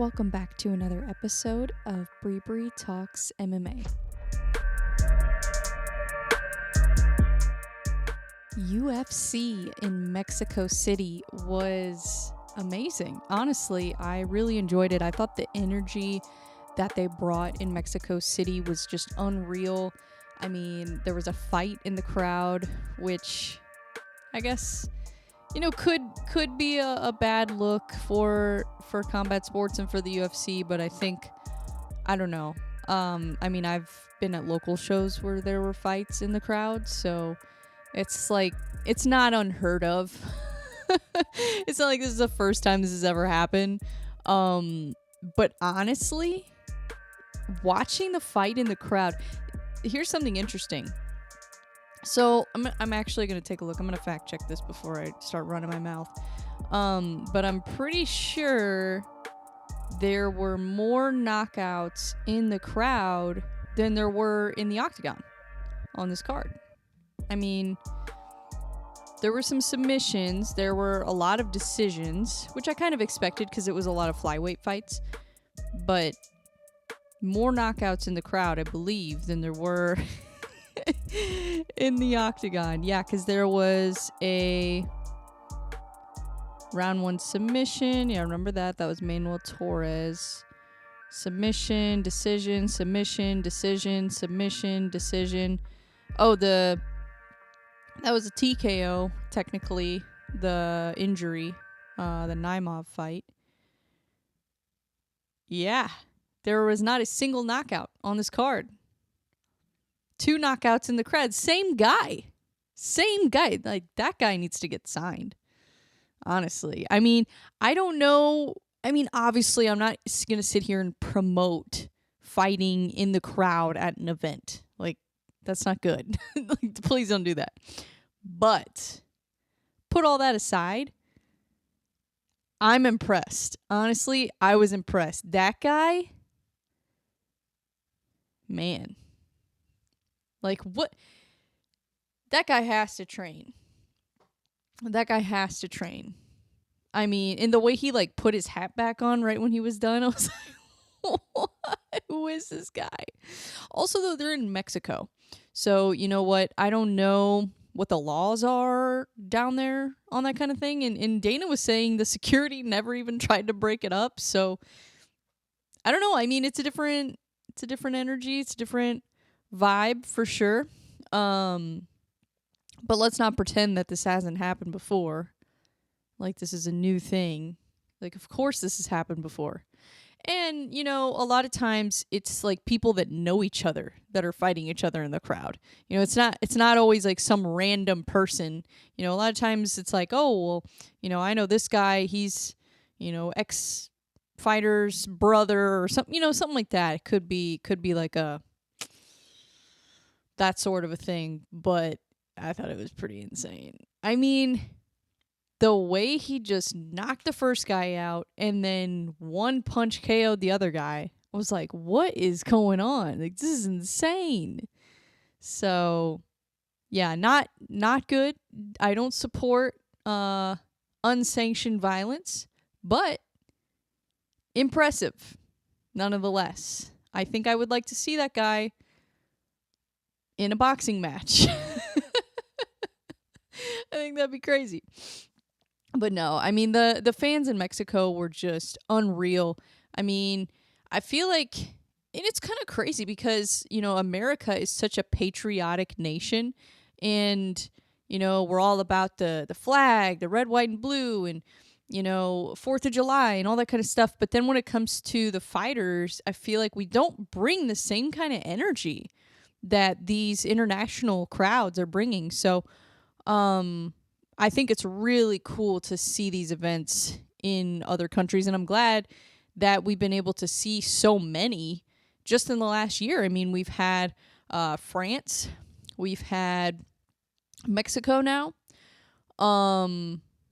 Welcome back to another episode of BreBre Talks MMA. UFC in Mexico City was amazing. Honestly, I really enjoyed it. I thought the energy that they brought in Mexico City was just unreal. I mean, there was a fight in the crowd, which I guess could be a bad look for combat sports and for the UFC, but I don't know. I mean, I've been at local shows where there were fights in the crowd, so it's not unheard of. It's not like this is the first time this has ever happened. But honestly, watching the fight in the crowd, here's something interesting. So I'm actually going to take a look. I'm going to fact check this before I start running my mouth. But I'm pretty sure there were more knockouts in the crowd than there were in the octagon on this card. I mean, there were some submissions. There were a lot of decisions, which I kind of expected because it was a lot of flyweight fights. But more knockouts in the crowd, I believe, than there were in the octagon. Yeah, because there was a round one submission. Yeah, I remember that. That was Manuel Torres. Submission, decision, submission, decision, submission, decision. Oh, that was a TKO, technically, the injury, the Naimov fight. Yeah, there was not a single knockout on this card. 2 knockouts in the crowd. Same guy. Like, that guy needs to get signed. Honestly. I mean, I don't know. I mean, obviously, I'm not going to sit here and promote fighting in the crowd at an event. Like, that's not good. Like, please don't do that. But put all that aside, I'm impressed. Honestly, I was impressed. That guy, man. Like, what? That guy has to train. I mean, in the way he, like, put his hat back on right when he was done, I was like, what? Who is this guy? Also, though, they're in Mexico. So, you know what? I don't know what the laws are down there on that kind of thing. And Dana was saying the security never even tried to break it up. So, I don't know. I mean, it's a different energy. It's a different vibe for sure. But let's not pretend that this hasn't happened before. Like, this is a new thing. Like, of course this has happened before. And, a lot of times it's like people that know each other that are fighting each other in the crowd. It's not always like some random person. A lot of times it's like, oh, well, I know this guy, he's, ex-fighter's brother or something, something like that. It could be like that sort of a thing, but I thought it was pretty insane. I mean, the way he just knocked the first guy out and then one punch KO'd the other guy, I was like, what is going on? Like, this is insane. So, yeah, not good. I don't support unsanctioned violence, but impressive nonetheless. I think I would like to see that guy in a boxing match. I think that'd be crazy. But no, I mean, the fans in Mexico were just unreal. I mean, I feel like, and it's kind of crazy because, America is such a patriotic nation, and, we're all about the flag, the red, white, and blue, and, 4th of July and all that kind of stuff. But then when it comes to the fighters, I feel like we don't bring the same kind of energy that these international crowds are bringing. So, I think it's really cool to see these events in other countries, and I'm glad that we've been able to see so many just in the last year. I mean, we've had France, we've had Mexico now,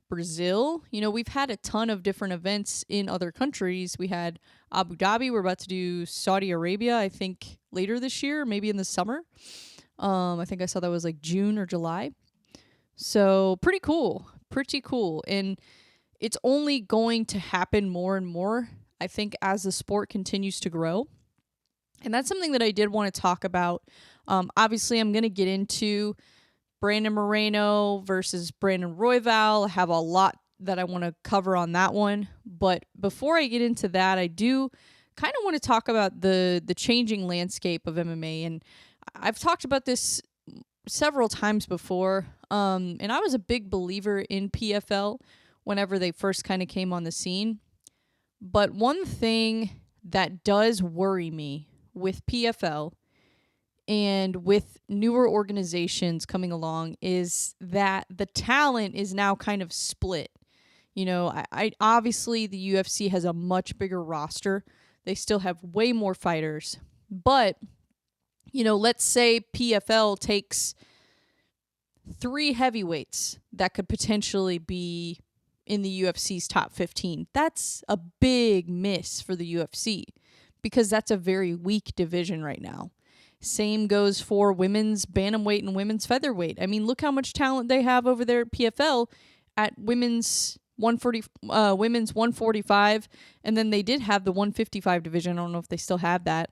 Brazil. We've had a ton of different events in other countries. We had Abu Dhabi. We're about to do Saudi Arabia, I think, later this year, maybe in the summer. I think I saw that was like June or July. So pretty cool. And it's only going to happen more and more. I think, as the sport continues to grow. And that's something that I did want to talk about. Obviously, I'm going to get into Brandon Moreno versus Brandon Royval. I have a lot that I want to cover on that one. But before I get into that, I do kind of want to talk about the changing landscape of MMA. And I've talked about this several times before. And I was a big believer in PFL whenever they first kind of came on the scene. But one thing that does worry me with PFL and with newer organizations coming along is that the talent is now kind of split. You know, I obviously the UFC has a much bigger roster. They still have way more fighters. But, you know, let's say PFL takes 3 heavyweights that could potentially be in the UFC's top 15. That's a big miss for the UFC because that's a very weak division right now. Same goes for women's bantamweight and women's featherweight. I mean, look how much talent they have over there at PFL at women's 145, and then they did have the 155 division. I don't know if they still have that.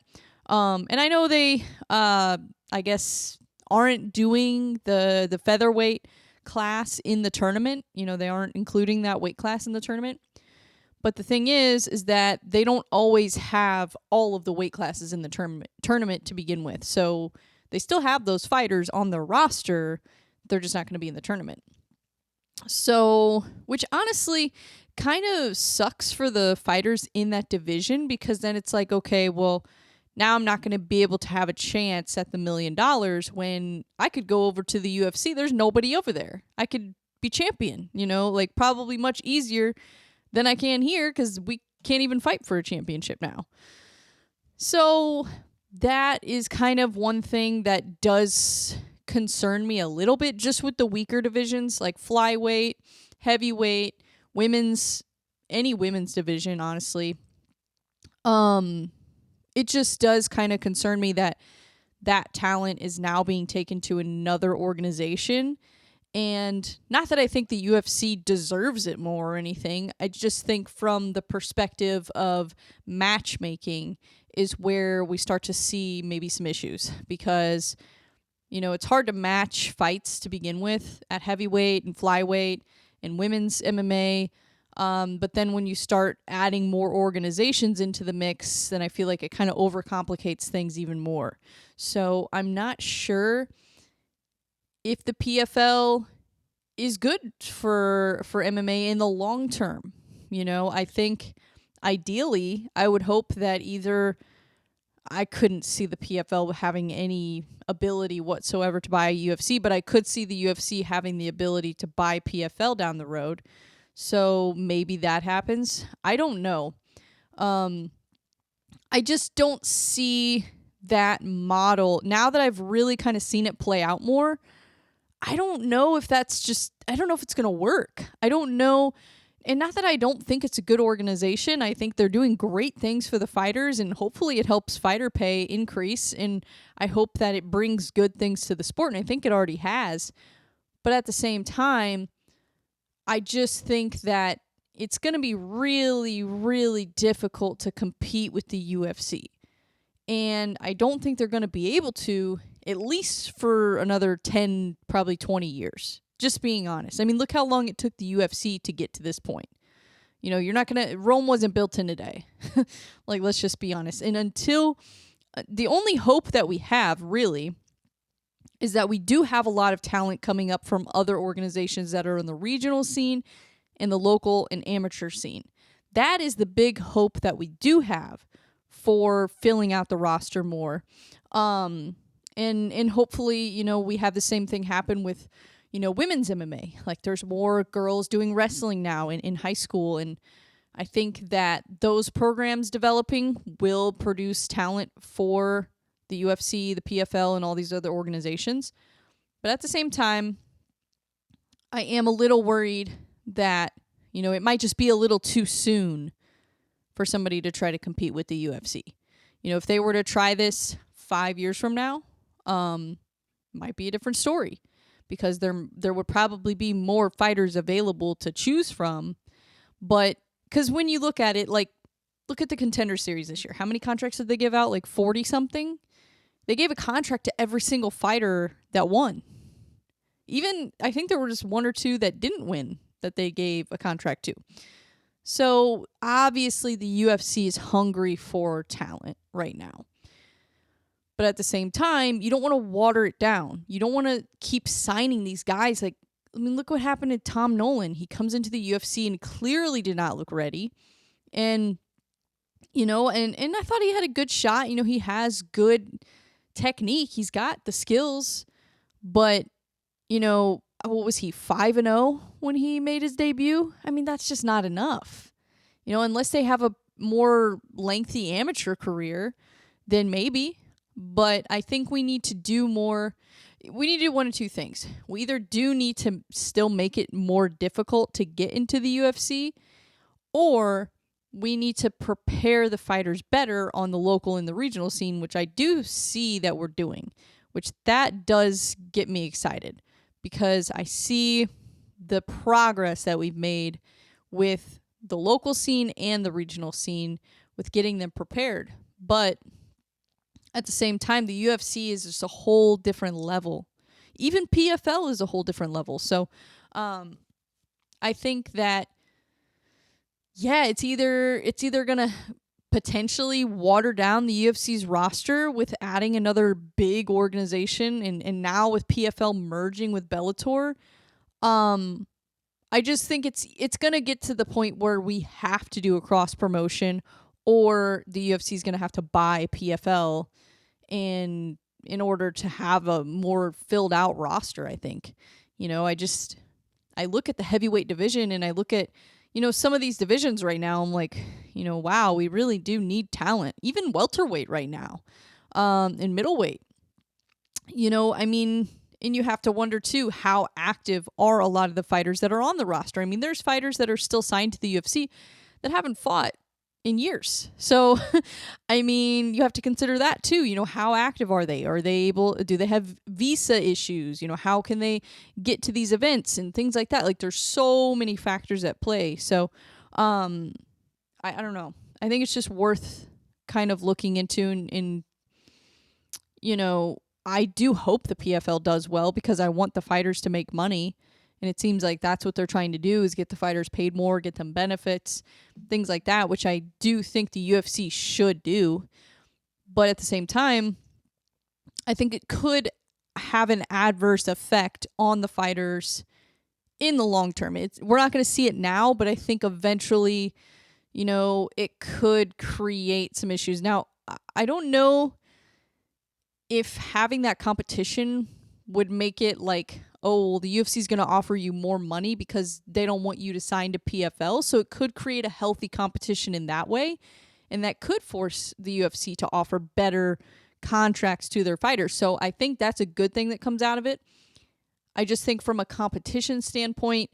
And I know they, I guess, aren't doing the featherweight class in the tournament. You know, they aren't including that weight class in the tournament. But the thing is that they don't always have all of the weight classes in the tournament to begin with. So they still have those fighters on their roster. They're just not going to be in the tournament. So, which honestly kind of sucks for the fighters in that division because then it's like, okay, well, now I'm not going to be able to have a chance at the $1 million when I could go over to the UFC. There's nobody over there. I could be champion, you know, like probably much easier than I can here because we can't even fight for a championship now. So that is kind of one thing that does concern me a little bit just with the weaker divisions like flyweight, heavyweight, any women's division, honestly. It just does kind of concern me that talent is now being taken to another organization. And not that I think the UFC deserves it more or anything. I just think from the perspective of matchmaking is where we start to see maybe some issues because, you know, it's hard to match fights to begin with at heavyweight and flyweight and women's MMA. But then when you start adding more organizations into the mix, then I feel like it kind of overcomplicates things even more. So I'm not sure if the PFL is good for MMA in the long term. You know, I think ideally I would hope that either I couldn't see the PFL having any ability whatsoever to buy a UFC, but I could see the UFC having the ability to buy PFL down the road. So maybe that happens. I don't know. I just don't see that model. Now that I've really kind of seen it play out more, I don't know if I don't know if it's going to work. I don't know. And not that I don't think it's a good organization. I think they're doing great things for the fighters, and hopefully it helps fighter pay increase. And I hope that it brings good things to the sport, and I think it already has. But at the same time, I just think that it's going to be really, really difficult to compete with the UFC. And I don't think they're going to be able to, at least for another 10, probably 20 years. Just being honest. I mean, look how long it took the UFC to get to this point. You know, Rome wasn't built in a day. Like, let's just be honest. And until, the only hope that we have, really, is that we do have a lot of talent coming up from other organizations that are in the regional scene and the local and amateur scene. That is the big hope that we do have for filling out the roster more. And hopefully, you know, we have the same thing happen with, you know, women's MMA. Like, there's more girls doing wrestling now in high school. And I think that those programs developing will produce talent for the UFC, the PFL, and all these other organizations. But at the same time, I am a little worried that, you know, it might just be a little too soon for somebody to try to compete with the UFC. You know, if they were to try this 5 years from now, might be a different story because there would probably be more fighters available to choose from. But because when you look at it, like, look at the Contender Series this year. How many contracts did they give out? Like 40 something? They gave a contract to every single fighter that won. Even, I think there were just one or two that didn't win that they gave a contract to. So obviously the UFC is hungry for talent right now. But at the same time, you don't want to water it down. You don't want to keep signing these guys. Like, I mean, look what happened to Tom Nolan. He comes into the UFC and clearly did not look ready. And, you know, and I thought he had a good shot. You know, he has good technique. He's got the skills. But, you know, what was he, 5-0 when he made his debut? I mean, that's just not enough. You know, unless they have a more lengthy amateur career, then maybe. But I think we need to do more. We need to do one of two things. We either do need to still make it more difficult to get into the UFC, or we need to prepare the fighters better on the local and the regional scene, which I do see that we're doing, which that does get me excited because I see the progress that we've made with the local scene and the regional scene with getting them prepared. But at the same time, the UFC is just a whole different level. Even PFL is a whole different level. So I think that, yeah, it's either going to potentially water down the UFC's roster with adding another big organization and now with PFL merging with Bellator. I just think it's going to get to the point where we have to do a cross promotion, or the UFC is going to have to buy PFL in order to have a more filled out roster, I think. You know, I look at the heavyweight division and I look at, you know, some of these divisions right now. I'm like, you know, wow, we really do need talent. Even welterweight right now, and middleweight. You know, I mean, and you have to wonder too, how active are a lot of the fighters that are on the roster? I mean, there's fighters that are still signed to the UFC that haven't fought in years. So, I mean, you have to consider that too. You know, how active are they? Are they able, do they have visa issues? You know, how can they get to these events and things like that? Like, there's so many factors at play. So, I don't know. I think it's just worth kind of looking into and you know, I do hope the PFL does well because I want the fighters to make money. And it seems like that's what they're trying to do, is get the fighters paid more, get them benefits, things like that, which I do think the UFC should do. But at the same time, I think it could have an adverse effect on the fighters in the long term. We're not going to see it now, but I think eventually, you know, it could create some issues. Now, I don't know if having that competition would make it like, oh, the UFC is going to offer you more money because they don't want you to sign to PFL. So it could create a healthy competition in that way. And that could force the UFC to offer better contracts to their fighters. So I think that's a good thing that comes out of it. I just think from a competition standpoint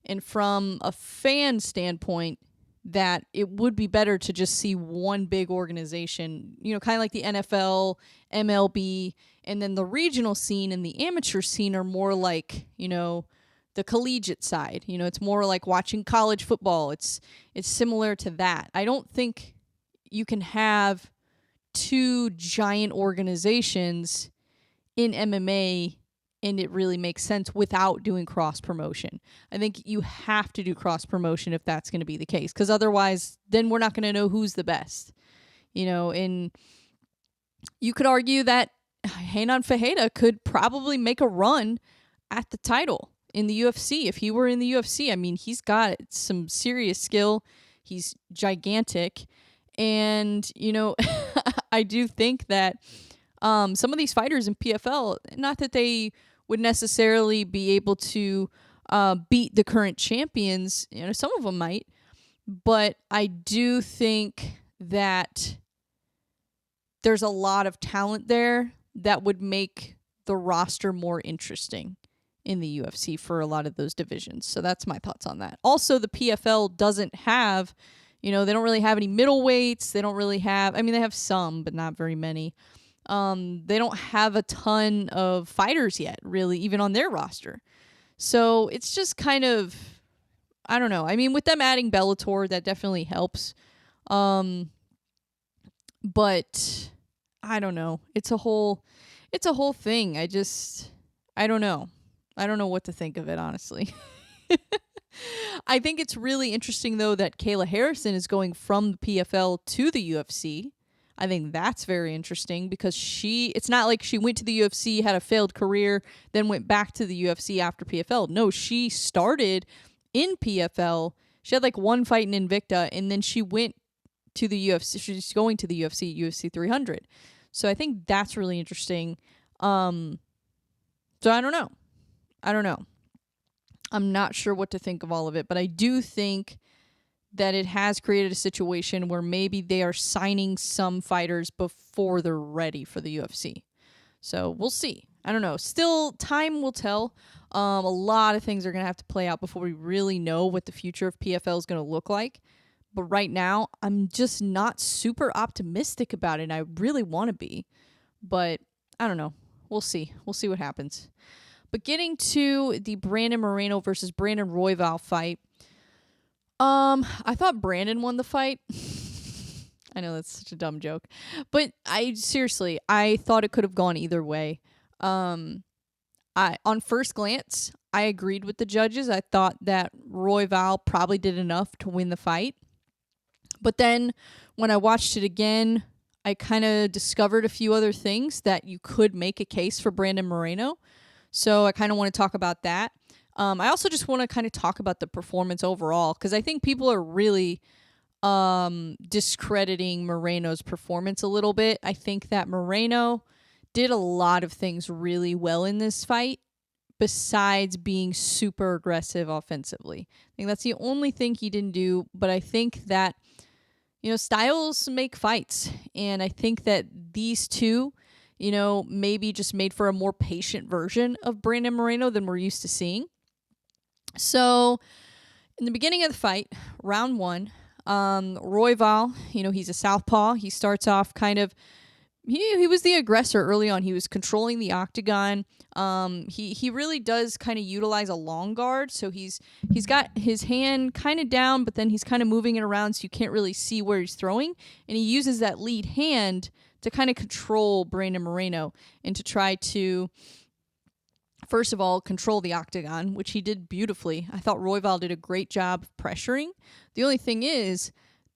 and from a fan standpoint, that it would be better to just see one big organization, you know, kind of like the NFL, MLB, and then the regional scene and the amateur scene are more like, you know, the collegiate side. You know, it's more like watching college football. It's similar to that. I don't think you can have two giant organizations in MMA and it really makes sense without doing cross promotion. I think you have to do cross promotion if that's going to be the case, because otherwise then we're not going to know who's the best. You know, and you could argue that Renan Fajeda could probably make a run at the title in the UFC if he were in the UFC. I mean, he's got some serious skill. He's gigantic. And, you know, I do think that some of these fighters in PFL, not that they would necessarily be able to beat the current champions. You know, some of them might. But I do think that there's a lot of talent there that would make the roster more interesting in the UFC for a lot of those divisions. So that's my thoughts on that. Also, the PFL doesn't have, you know, they don't really have any middleweights. They don't really have, I mean, they have some, but not very many. They don't have a ton of fighters yet, really, even on their roster. So it's just kind of, I don't know. I mean, with them adding Bellator, that definitely helps. But I don't know. It's a whole thing. I don't know. I don't know what to think of it, honestly. I think it's really interesting, though, that Kayla Harrison is going from the PFL to the UFC. I think that's very interesting because it's not like she went to the UFC, had a failed career, then went back to the UFC after PFL. No, she started in PFL. She had like one fight in Invicta, and then she went to the UFC. She's going to the UFC 300. So I think that's really interesting. So I don't know. I'm not sure what to think of all of it, but I do think that it has created a situation where maybe they are signing some fighters before they're ready for the UFC. So we'll see. I don't know. Still, time will tell. A lot of things are going to have to play out before we really know what the future of PFL is going to look like. But right now, I'm just not super optimistic about it. I really want to be. But I don't know. We'll see. We'll see what happens. But getting to the Brandon Moreno versus Brandon Royval fight, I thought Brandon won the fight. I know that's such a dumb joke, but I thought it could have gone either way. On first glance, I agreed with the judges. I thought that Royval probably did enough to win the fight. But then when I watched it again, I kind of discovered a few other things that you could make a case for Brandon Moreno. So I kind of want to talk about that. I also just want to kind of talk about the performance overall because I think people are really discrediting Moreno's performance a little bit. I think that Moreno did a lot of things really well in this fight besides being super aggressive offensively. I think that's the only thing he didn't do, but I think that, styles make fights, and I think that these two, maybe just made for a more patient version of Brandon Moreno than we're used to seeing. So, in the beginning of the fight, round one, Royval, he's a southpaw. He starts off kind of, he was the aggressor early on. He was controlling the octagon. He really does kind of utilize a long guard. So he's got his hand kind of down, but then he's kind of moving it around so you can't really see where he's throwing. And he uses that lead hand to kind of control Brandon Moreno and to try to, first of all, control the octagon, which he did beautifully. I thought Royval did a great job of pressuring. The only thing is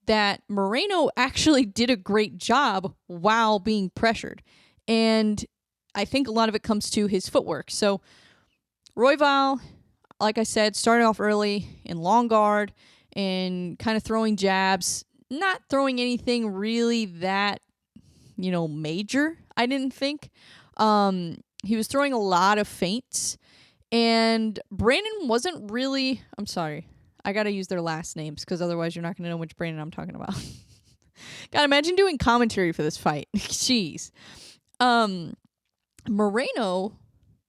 that Moreno actually did a great job while being pressured. And I think a lot of it comes to his footwork. So Royval, like I said, started off early in long guard and kind of throwing jabs, not throwing anything really that, major, I didn't think. He was throwing a lot of feints, and Brandon wasn't really, I'm sorry, I gotta use their last names because otherwise you're not gonna know which Brandon I'm talking about. God, imagine doing commentary for this fight. Jeez. Moreno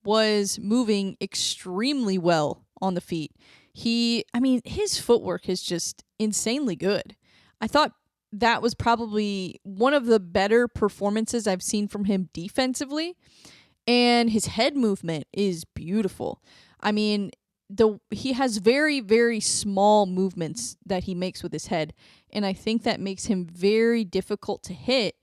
was moving extremely well on the feet. His footwork is just insanely good. I thought that was probably one of the better performances I've seen from him defensively. And his head movement is beautiful. He has very, very small movements that he makes with his head. And I think that makes him very difficult to hit.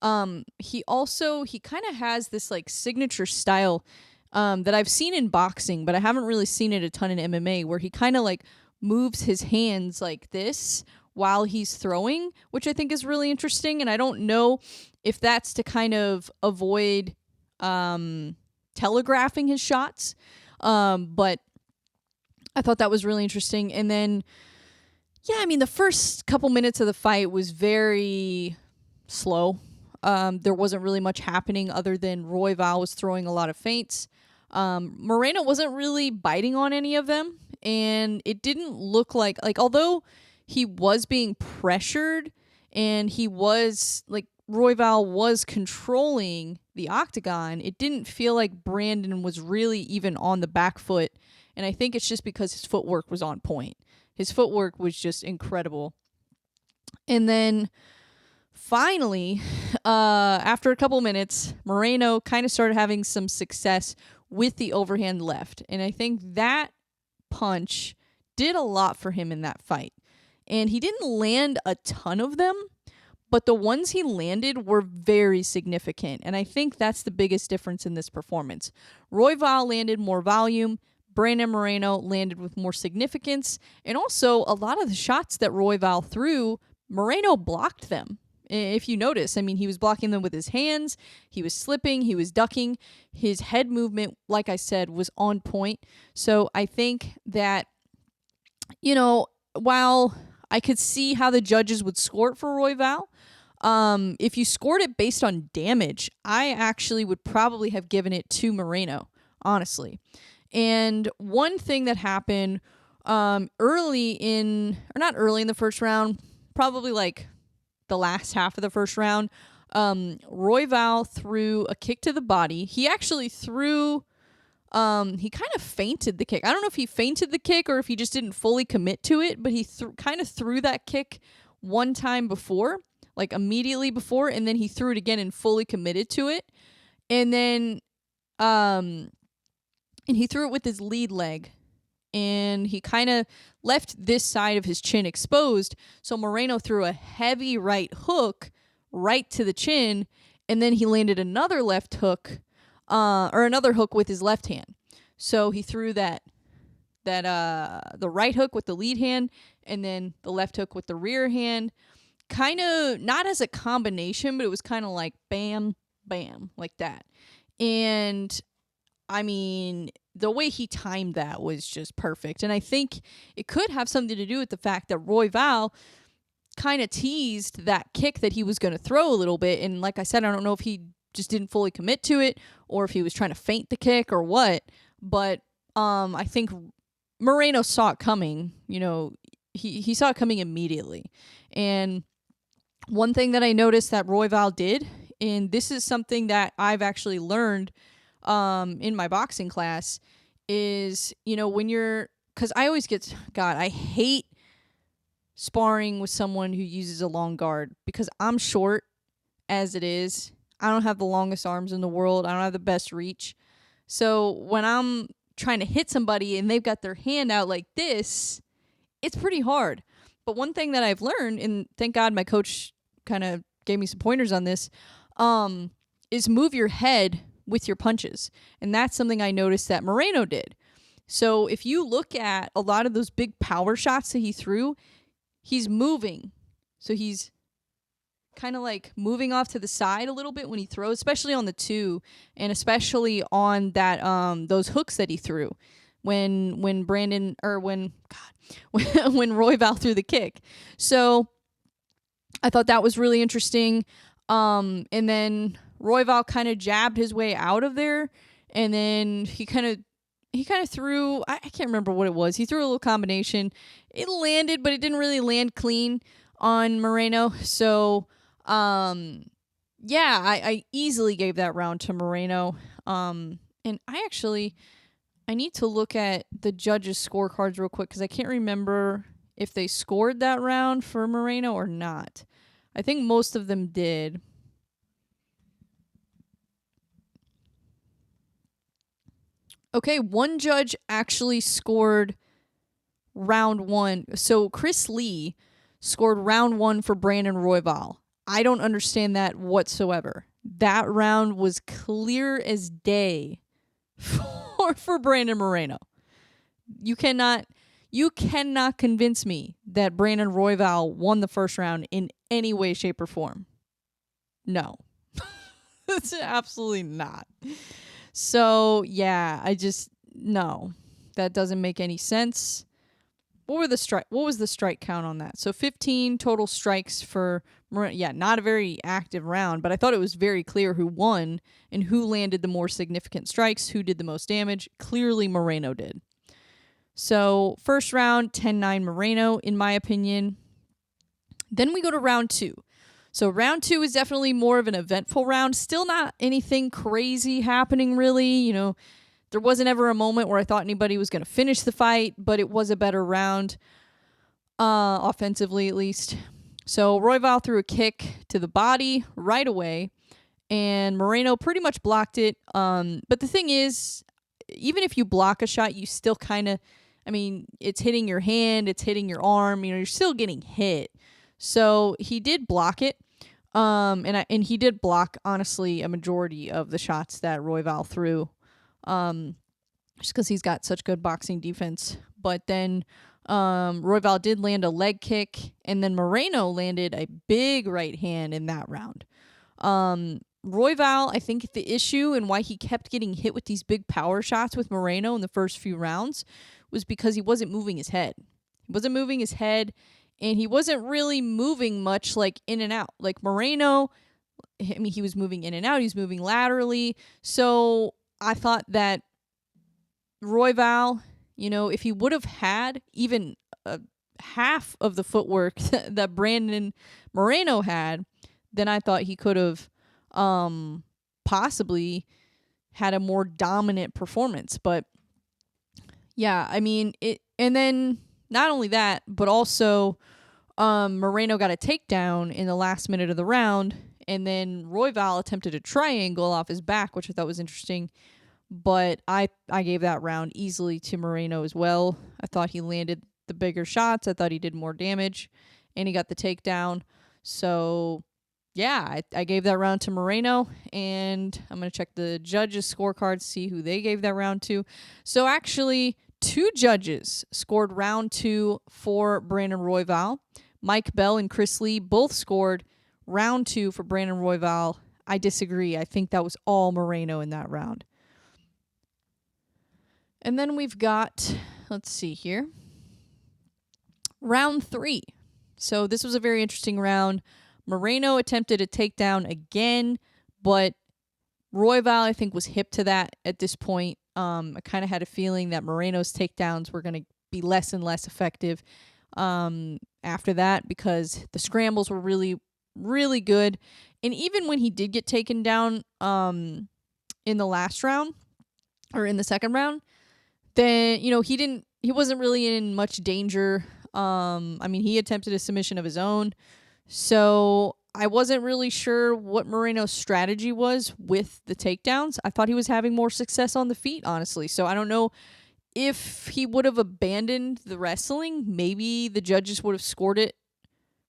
He kind of has this like signature style that I've seen in boxing, but I haven't really seen it a ton in MMA, where he kind of like moves his hands like this while he's throwing, which I think is really interesting. And I don't know if that's to kind of avoid telegraphing his shots. But I thought that was really interesting. And then, the first couple minutes of the fight was very slow. There wasn't really much happening other than Royval was throwing a lot of feints. Moreno wasn't really biting on any of them. And it didn't look like although he was being pressured and he was Royval was controlling the octagon, it didn't feel like Brandon was really even on the back foot. And I think it's just because his footwork was on point. His footwork was just incredible. And then finally, after a couple minutes, Moreno kind of started having some success with the overhand left. And I think that punch did a lot for him in that fight. And he didn't land a ton of them, but the ones he landed were very significant. And I think that's the biggest difference in this performance. Royval landed more volume. Brandon Moreno landed with more significance. And also, a lot of the shots that Royval threw, Moreno blocked them. If you notice, I mean, he was blocking them with his hands. He was slipping. He was ducking. His head movement, like I said, was on point. So I think that, while I could see how the judges would score it for Royval, if you scored it based on damage, I actually would probably have given it to Moreno, honestly. And one thing that happened not early in the first round, probably like the last half of the first round, Royval threw a kick to the body. He actually threw, he kind of feinted the kick. I don't know if he feinted the kick or if he just didn't fully commit to it, but he kind of threw that kick one time before, like immediately before, and then he threw it again and fully committed to it. And then, and he threw it with his lead leg, and he kind of left this side of his chin exposed. So Moreno threw a heavy right hook right to the chin, and then he landed another left hook, or another hook with his left hand. So he threw the right hook with the lead hand, and then the left hook with the rear hand. Kind of not as a combination, but it was kind of like bam, bam, like that. And I mean, the way he timed that was just perfect. And I think it could have something to do with the fact that Royval kind of teased that kick that he was going to throw a little bit. And like I said, I don't know if he just didn't fully commit to it or if he was trying to feint the kick or what. But I think Moreno saw it coming. He saw it coming immediately. And one thing that I noticed that Royval did, and this is something that I've actually learned in my boxing class, is, when you're, because I always I hate sparring with someone who uses a long guard because I'm short as it is. I don't have the longest arms in the world. I don't have the best reach. So when I'm trying to hit somebody and they've got their hand out like this, it's pretty hard. But one thing that I've learned, and thank God my coach kind of gave me some pointers on this, is move your head with your punches. And that's something I noticed that Moreno did. So if you look at a lot of those big power shots that he threw, he's moving. So he's kind of like moving off to the side a little bit when he throws, especially on the two, and especially on that those hooks that he threw when Royval threw the kick. So I thought that was really interesting. And then Royval kind of jabbed his way out of there, and then he kind of threw, I can't remember what it was. He threw a little combination. It landed, but it didn't really land clean on Moreno. So, I easily gave that round to Moreno. And I need to look at the judges' scorecards real quick because I can't remember if they scored that round for Moreno or not. I think most of them did. Okay, one judge actually scored round one. So Chris Lee scored round one for Brandon Royval. I don't understand that whatsoever. That round was clear as day for Brandon Moreno. You cannot convince me that Brandon Royval won the first round in any way, shape, or form. No. It's absolutely not. So, yeah, no. That doesn't make any sense. What was the strike count on that? So 15 total strikes for Moreno. Yeah, not a very active round, but I thought it was very clear who won and who landed the more significant strikes, who did the most damage. Clearly Moreno did. So first round, 10-9 Moreno, in my opinion. Then we go to round two. So round two is definitely more of an eventful round. Still not anything crazy happening, really. There wasn't ever a moment where I thought anybody was going to finish the fight, but it was a better round, offensively at least. So Royval threw a kick to the body right away, and Moreno pretty much blocked it. But the thing is, even if you block a shot, you still kind of, I mean, it's hitting your hand, it's hitting your arm, you're still getting hit. So he did block it. And he did block, honestly, a majority of the shots that Royval threw. Just because he's got such good boxing defense. But then Royval did land a leg kick, and then Moreno landed a big right hand in that round. Royval, I think the issue and why he kept getting hit with these big power shots with Moreno in the first few rounds was because he wasn't moving his head. He wasn't moving his head, and he wasn't really moving much like in and out. Like Moreno, I mean, he was moving in and out. He was moving laterally. So I thought that Royval, if he would have had even half of the footwork that Brandon Moreno had, then I thought he could have possibly had a more dominant performance. But yeah, I mean, and then not only that, but also Moreno got a takedown in the last minute of the round, and then Royval attempted a triangle off his back, which I thought was interesting. But I gave that round easily to Moreno as well. I thought he landed the bigger shots. I thought he did more damage, and he got the takedown. So, yeah, I gave that round to Moreno, and I'm going to check the judges' scorecards, see who they gave that round to. So, actually, 2 judges scored round 2 for Brandon Royval. Mike Bell and Chris Lee both scored round 2 for Brandon Royval. I disagree. I think that was all Moreno in that round. And then we've got, let's see here, round 3. So this was a very interesting round. Moreno attempted a takedown again, but Royval, I think, was hip to that at this point. I kind of had a feeling that Moreno's takedowns were going to be less and less effective after that because the scrambles were really, really good. And even when he did get taken down in the last round, or in the second round, then, he wasn't really in much danger. I mean, he attempted a submission of his own. So I wasn't really sure what Moreno's strategy was with the takedowns. I thought he was having more success on the feet, honestly. So I don't know if he would have abandoned the wrestling. Maybe the judges would have scored it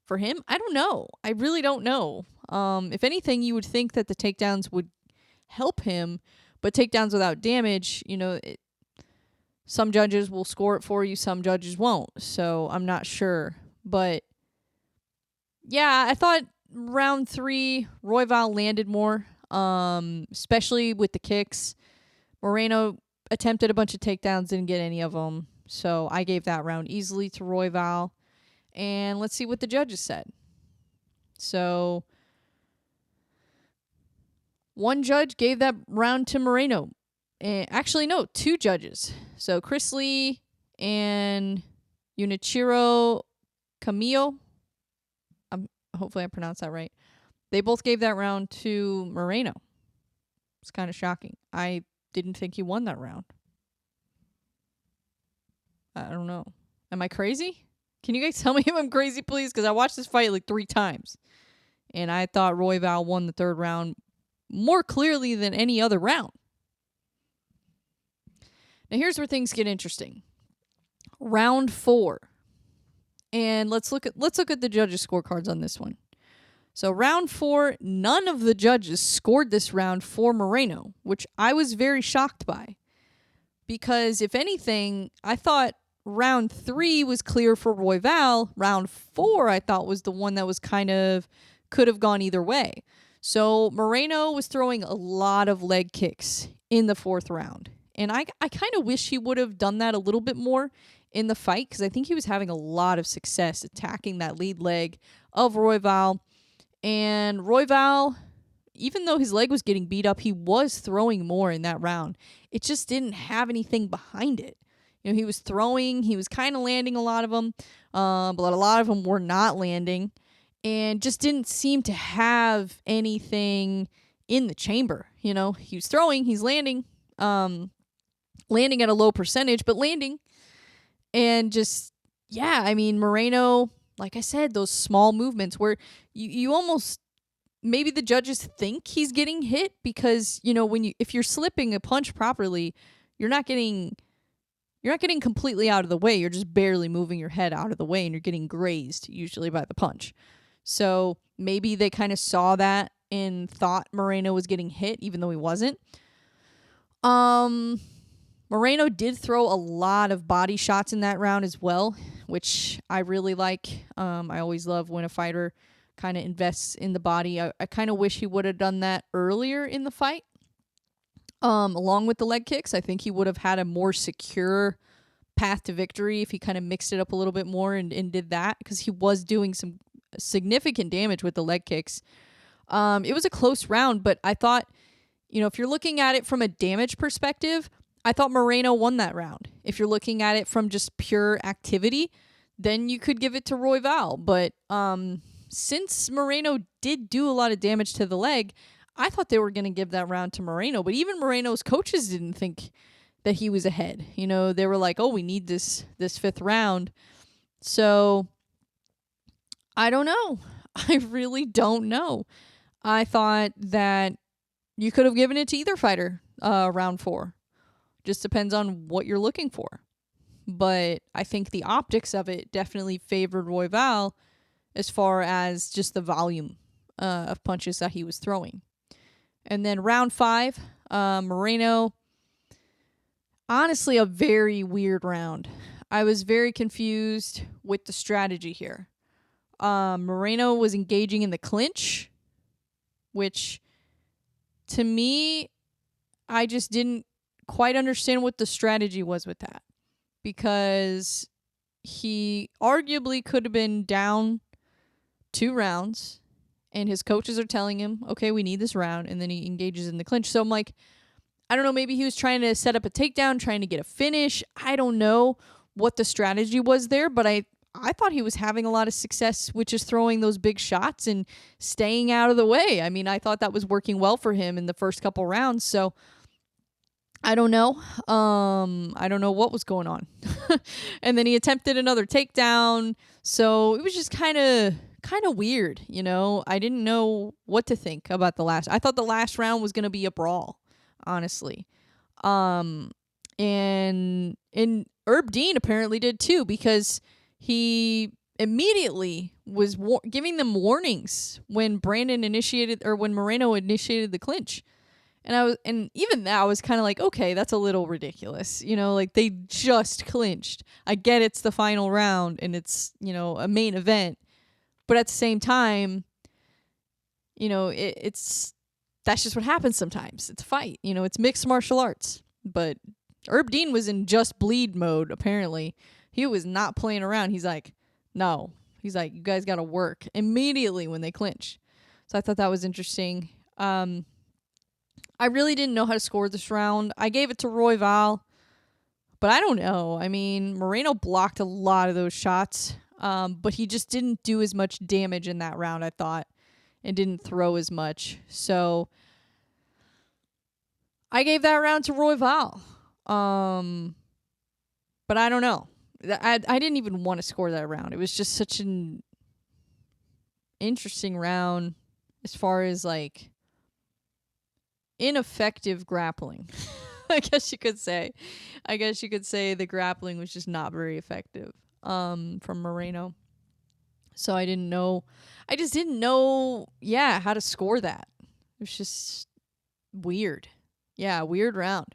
for him. I don't know. I really don't know. If anything, you would think that the takedowns would help him, but takedowns without damage, some judges will score it for you, some judges won't. So I'm not sure. But yeah, I thought round 3, Royval landed more, especially with the kicks. Moreno attempted a bunch of takedowns, didn't get any of them. So I gave that round easily to Royval. And let's see what the judges said. So one judge gave that round to Moreno. Actually, no, 2 judges. So Chris Lee and Unichiro Camillo. Hopefully I pronounced that right. They both gave that round to Moreno. It's kind of shocking. I didn't think he won that round. I don't know. Am I crazy? Can you guys tell me if I'm crazy, please? Because I watched this fight like 3 times. And I thought Royval won the 3rd round more clearly than any other round. Now here's where things get interesting. Round 4. And let's look at the judges' scorecards on this one. So round 4, none of the judges scored this round for Moreno, which I was very shocked by. Because if anything, I thought round 3 was clear for Royval. Round 4, I thought, was the one that was could have gone either way. So Moreno was throwing a lot of leg kicks in the 4th round. And I kind of wish he would have done that a little bit more in the fight because I think he was having a lot of success attacking that lead leg of Royval. And Royval, even though his leg was getting beat up, he was throwing more in that round. It just didn't have anything behind it. He was throwing, he was kind of landing a lot of them, but a lot of them were not landing and just didn't seem to have anything in the chamber. He was throwing, he's landing, landing at a low percentage, but landing. And just, yeah, I mean, Moreno, like I said, those small movements where you almost, maybe the judges think he's getting hit because, if you're slipping a punch properly, you're not getting you're not getting completely out of the way. You're just barely moving your head out of the way, and you're getting grazed usually by the punch. So maybe they kind of saw that and thought Moreno was getting hit, even though he wasn't. Moreno did throw a lot of body shots in that round as well, which I really like. I always love when a fighter kind of invests in the body. I kind of wish he would have done that earlier in the fight. Along with the leg kicks, I think he would have had a more secure path to victory if he kind of mixed it up a little bit more and did that, because he was doing some significant damage with the leg kicks. It was a close round, but I thought, if you're looking at it from a damage perspective, I thought Moreno won that round. If you're looking at it from just pure activity, then you could give it to Royval. But since Moreno did do a lot of damage to the leg, I thought they were going to give that round to Moreno. But even Moreno's coaches didn't think that he was ahead. They were like, oh, we need this fifth round. So I don't know. I really don't know. I thought that you could have given it to either fighter round 4. Just depends on what you're looking for. But I think the optics of it definitely favored Royval as far as just the volume of punches that he was throwing. And then round 5, Moreno, honestly a very weird round. I was very confused with the strategy here. Moreno was engaging in the clinch, which to me, I just didn't quite understand what the strategy was with that, because he arguably could have been down 2 rounds and his coaches are telling him, okay, we need this round, and then he engages in the clinch. So I'm like, I don't know, maybe he was trying to set up a takedown, trying to get a finish. I don't know what the strategy was there, but I thought he was having a lot of success with just throwing those big shots and staying out of the way. I mean, I thought that was working well for him in the first couple rounds. So I don't know. I don't know what was going on. And then he attempted another takedown. So it was just kind of weird, I didn't know what to think about the last. I thought the last round was going to be a brawl, honestly. And Herb Dean apparently did too, because he immediately was giving them warnings when Moreno initiated the clinch. And even that was kind of like, okay, that's a little ridiculous. Like they just clinched. I get it's the final round and it's, a main event. But at the same time, that's just what happens sometimes. It's a fight. It's mixed martial arts. But Herb Dean was in just bleed mode, apparently. He was not playing around. He's like, no. He's like, you guys got to work immediately when they clinch. So I thought that was interesting. I really didn't know how to score this round. I gave it to Royval, but I don't know. I mean, Moreno blocked a lot of those shots, but he just didn't do as much damage in that round, I thought, and didn't throw as much. So I gave that round to Royval. But I don't know. I didn't even want to score that round. It was just such an interesting round as far as like ineffective grappling. I guess you could say the grappling was just not very effective from Moreno. So I just didn't know how to score that. It was just weird. Yeah, weird round.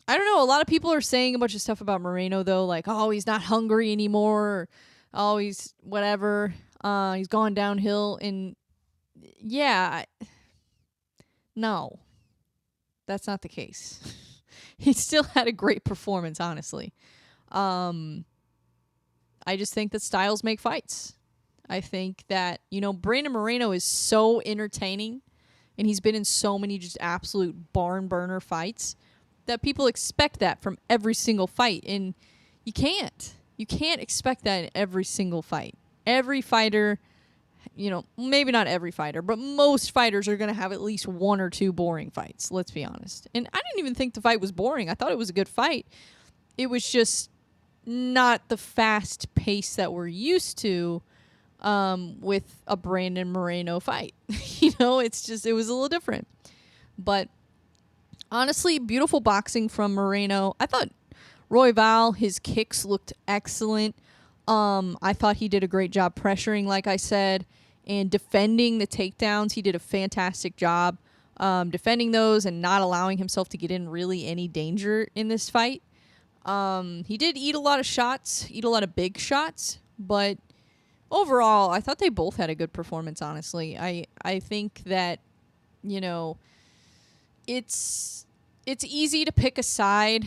I don't know, a lot of people are saying a bunch of stuff about Moreno though, like, oh, he's not hungry anymore, or, oh, he's whatever, he's gone downhill. And no, that's not the case. He still had a great performance, honestly. I just think that styles make fights. I think that, Brandon Moreno is so entertaining, and he's been in so many just absolute barn burner fights, that people expect that from every single fight. And you can't expect that in every single fight. Every fighter, maybe not every fighter, but most fighters are going to have at least 1 or 2 boring fights. Let's be honest. And I didn't even think the fight was boring. I thought it was a good fight. It was just not the fast pace that we're used to with a Brandon Moreno fight. It was a little different. But Honestly, beautiful boxing from Moreno. I thought Royval, his kicks looked excellent. I thought he did a great job pressuring, like I said, and defending the takedowns. He did a fantastic job defending those and not allowing himself to get in really any danger in this fight. He did eat a lot of shots, eat a lot of big shots, but overall, I thought they both had a good performance, honestly. I think that, you know, it's easy to pick a side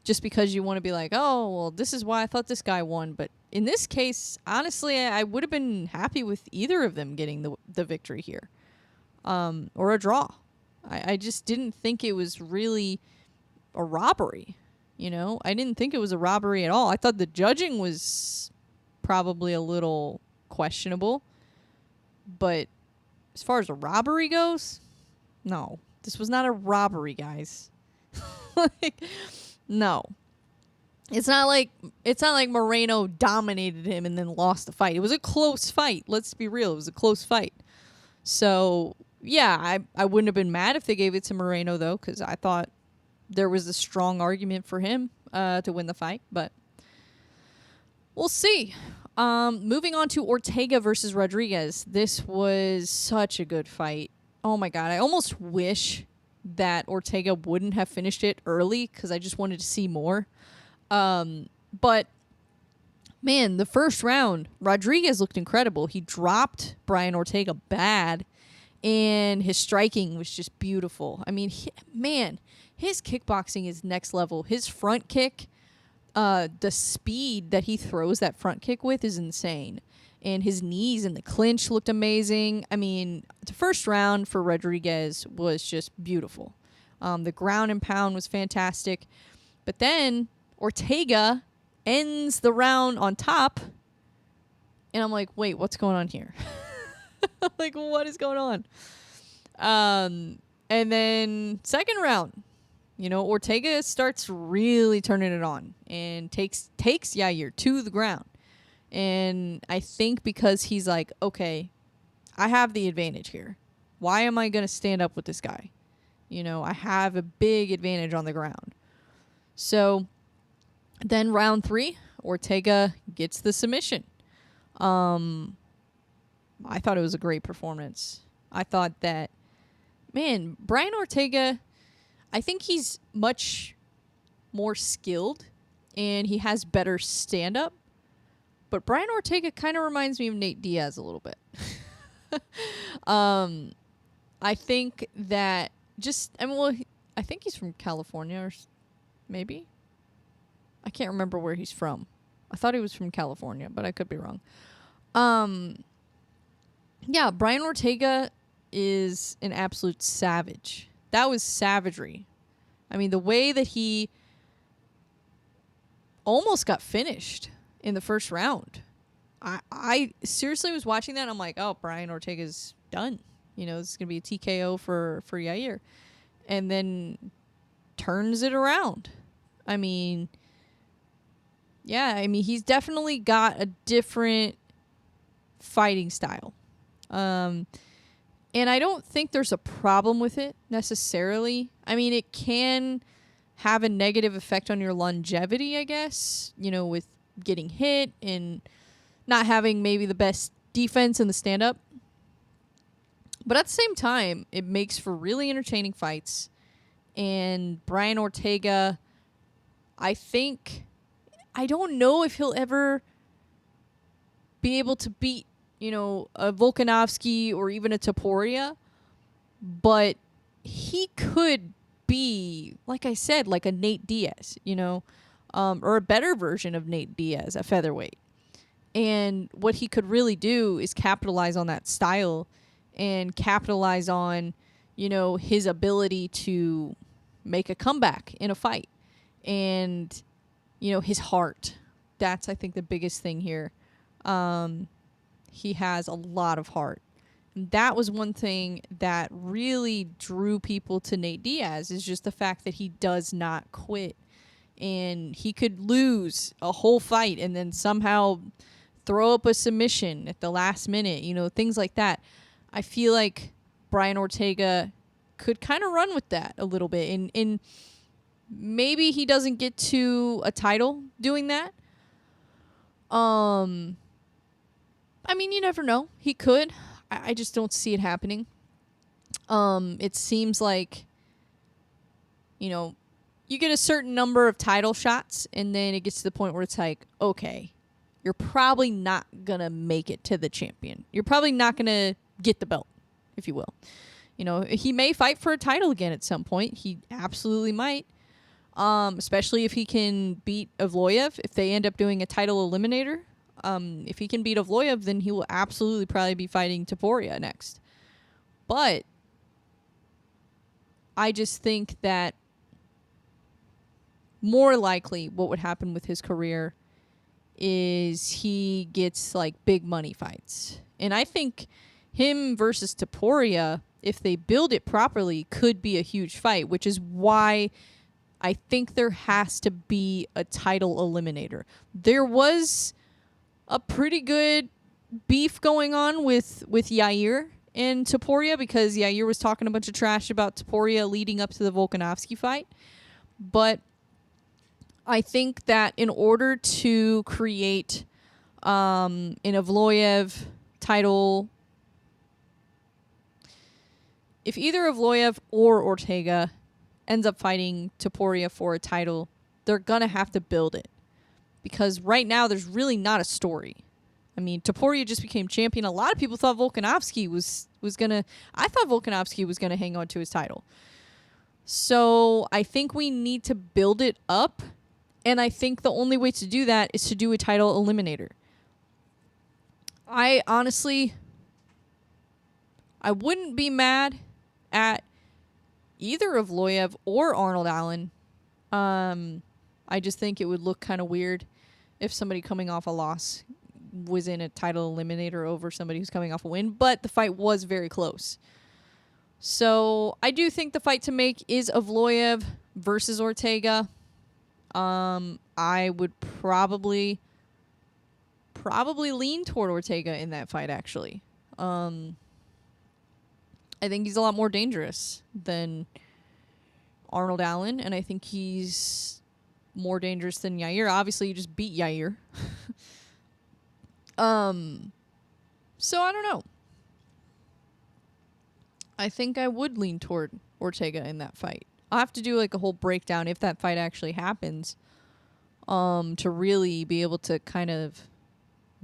just because you want to be like, oh, well, this is why I thought this guy won. But in this case, honestly, I would have been happy with either of them getting the victory here or a draw. I just didn't think it was really a robbery. You know, I didn't think it was a robbery at all. I thought the judging was probably a little questionable. But as far as a robbery goes, no. This was not a robbery, guys. Like, no. It's not like Moreno dominated him and then lost the fight. It was a close fight. Let's be real. It was a close fight. So, yeah, I wouldn't have been mad if they gave it to Moreno, though, because I thought there was a strong argument for him to win the fight. But we'll see. Moving on to Ortega versus Rodriguez. This was such a good fight. Oh, my God. I almost wish that Ortega wouldn't have finished it early because I just wanted to see more. But, man, the first round, Rodriguez looked incredible. He dropped Brian Ortega bad, and his striking was just beautiful. I mean, his kickboxing is next level. His front kick, the speed that he throws that front kick with is insane. And his knees and the clinch looked amazing. I mean, the first round for Rodriguez was just beautiful. The ground and pound was fantastic. But then Ortega ends the round on top. And I'm like, wait, what's going on here? Like, what is going on? And then second round, you know, Ortega starts really turning it on and takes Yair to the ground. And I think because he's like, okay, I have the advantage here. Why am I going to stand up with this guy? You know, I have a big advantage on the ground. So then round 3, Ortega gets the submission. I thought it was a great performance. I thought that, man, Brian Ortega, I think he's much more skilled and he has better stand-up. But Brian Ortega kind of reminds me of Nate Diaz a little bit. I think that I think he's from California or maybe. I can't remember where he's from. I thought he was from California, but I could be wrong. Yeah, Brian Ortega is an absolute savage. That was savagery. I mean, the way that he almost got finished in the first round. I seriously was watching that and I'm like, oh, Brian Ortega's done. You know, this is going to be a TKO for Yair. And then turns it around. I mean, yeah, he's definitely got a different fighting style. And I don't think there's a problem with it necessarily. I mean, it can have a negative effect on your longevity, I guess, you know, with getting hit and not having maybe the best defense in the stand-up. But at the same time, it makes for really entertaining fights. And Brian Ortega, I don't know if he'll ever be able to beat, you know, a Volkanovski or even a Topuria. But he could be, like I said, like a Nate Diaz, you know, or a better version of Nate Diaz at featherweight. And what he could really do is capitalize on that style and capitalize on, you know, his ability to make a comeback in a fight. And, you know, his heart. That's, I think, the biggest thing here. He has a lot of heart. And that was one thing that really drew people to Nate Diaz, is just the fact that he does not quit. And he could lose a whole fight and then somehow throw up a submission at the last minute, you know, things like that. I feel like Brian Ortega could kind of run with that a little bit. And maybe he doesn't get to a title doing that. I mean, you never know. He could. I just don't see it happening. It seems like, you know, you get a certain number of title shots, and then it gets to the point where it's like, okay, you're probably not going to make it to the champion. You're probably not going to get the belt, if you will. You know, he may fight for a title again at some point. He absolutely might. Especially if he can beat Evloev. If they end up doing a title eliminator, if he can beat Evloev, then he will absolutely probably be fighting Topuria next. But I just think that more likely what would happen with his career is he gets like big money fights. And I think him versus Topuria, if they build it properly, could be a huge fight, which is why I think there has to be a title eliminator. There was a pretty good beef going on with Yair and Topuria, because Yair was talking a bunch of trash about Topuria leading up to the Volkanovski fight. But I think that in order to create an Evloev title, if either Evloev or Ortega ends up fighting Topuria for a title, they're going to have to build it. Because right now, there's really not a story. I mean, Topuria just became champion. A lot of people thought Volkanovski was going to... I thought Volkanovski was going to hang on to his title. So I think we need to build it up. And I think the only way to do that is to do a title eliminator. I honestly... I wouldn't be mad at either of Evloev or Arnold Allen. I just think it would look kind of weird if somebody coming off a loss was in a title eliminator over somebody who's coming off a win. But the fight was very close. So I do think the fight to make is Evloev versus Ortega. I would probably lean toward Ortega in that fight, actually. I think he's a lot more dangerous than Arnold Allen, and I think he's more dangerous than Yair. Obviously, you just beat Yair. So I don't know. I think I would lean toward Ortega in that fight. I'll have to do like a whole breakdown if that fight actually happens, to really be able to kind of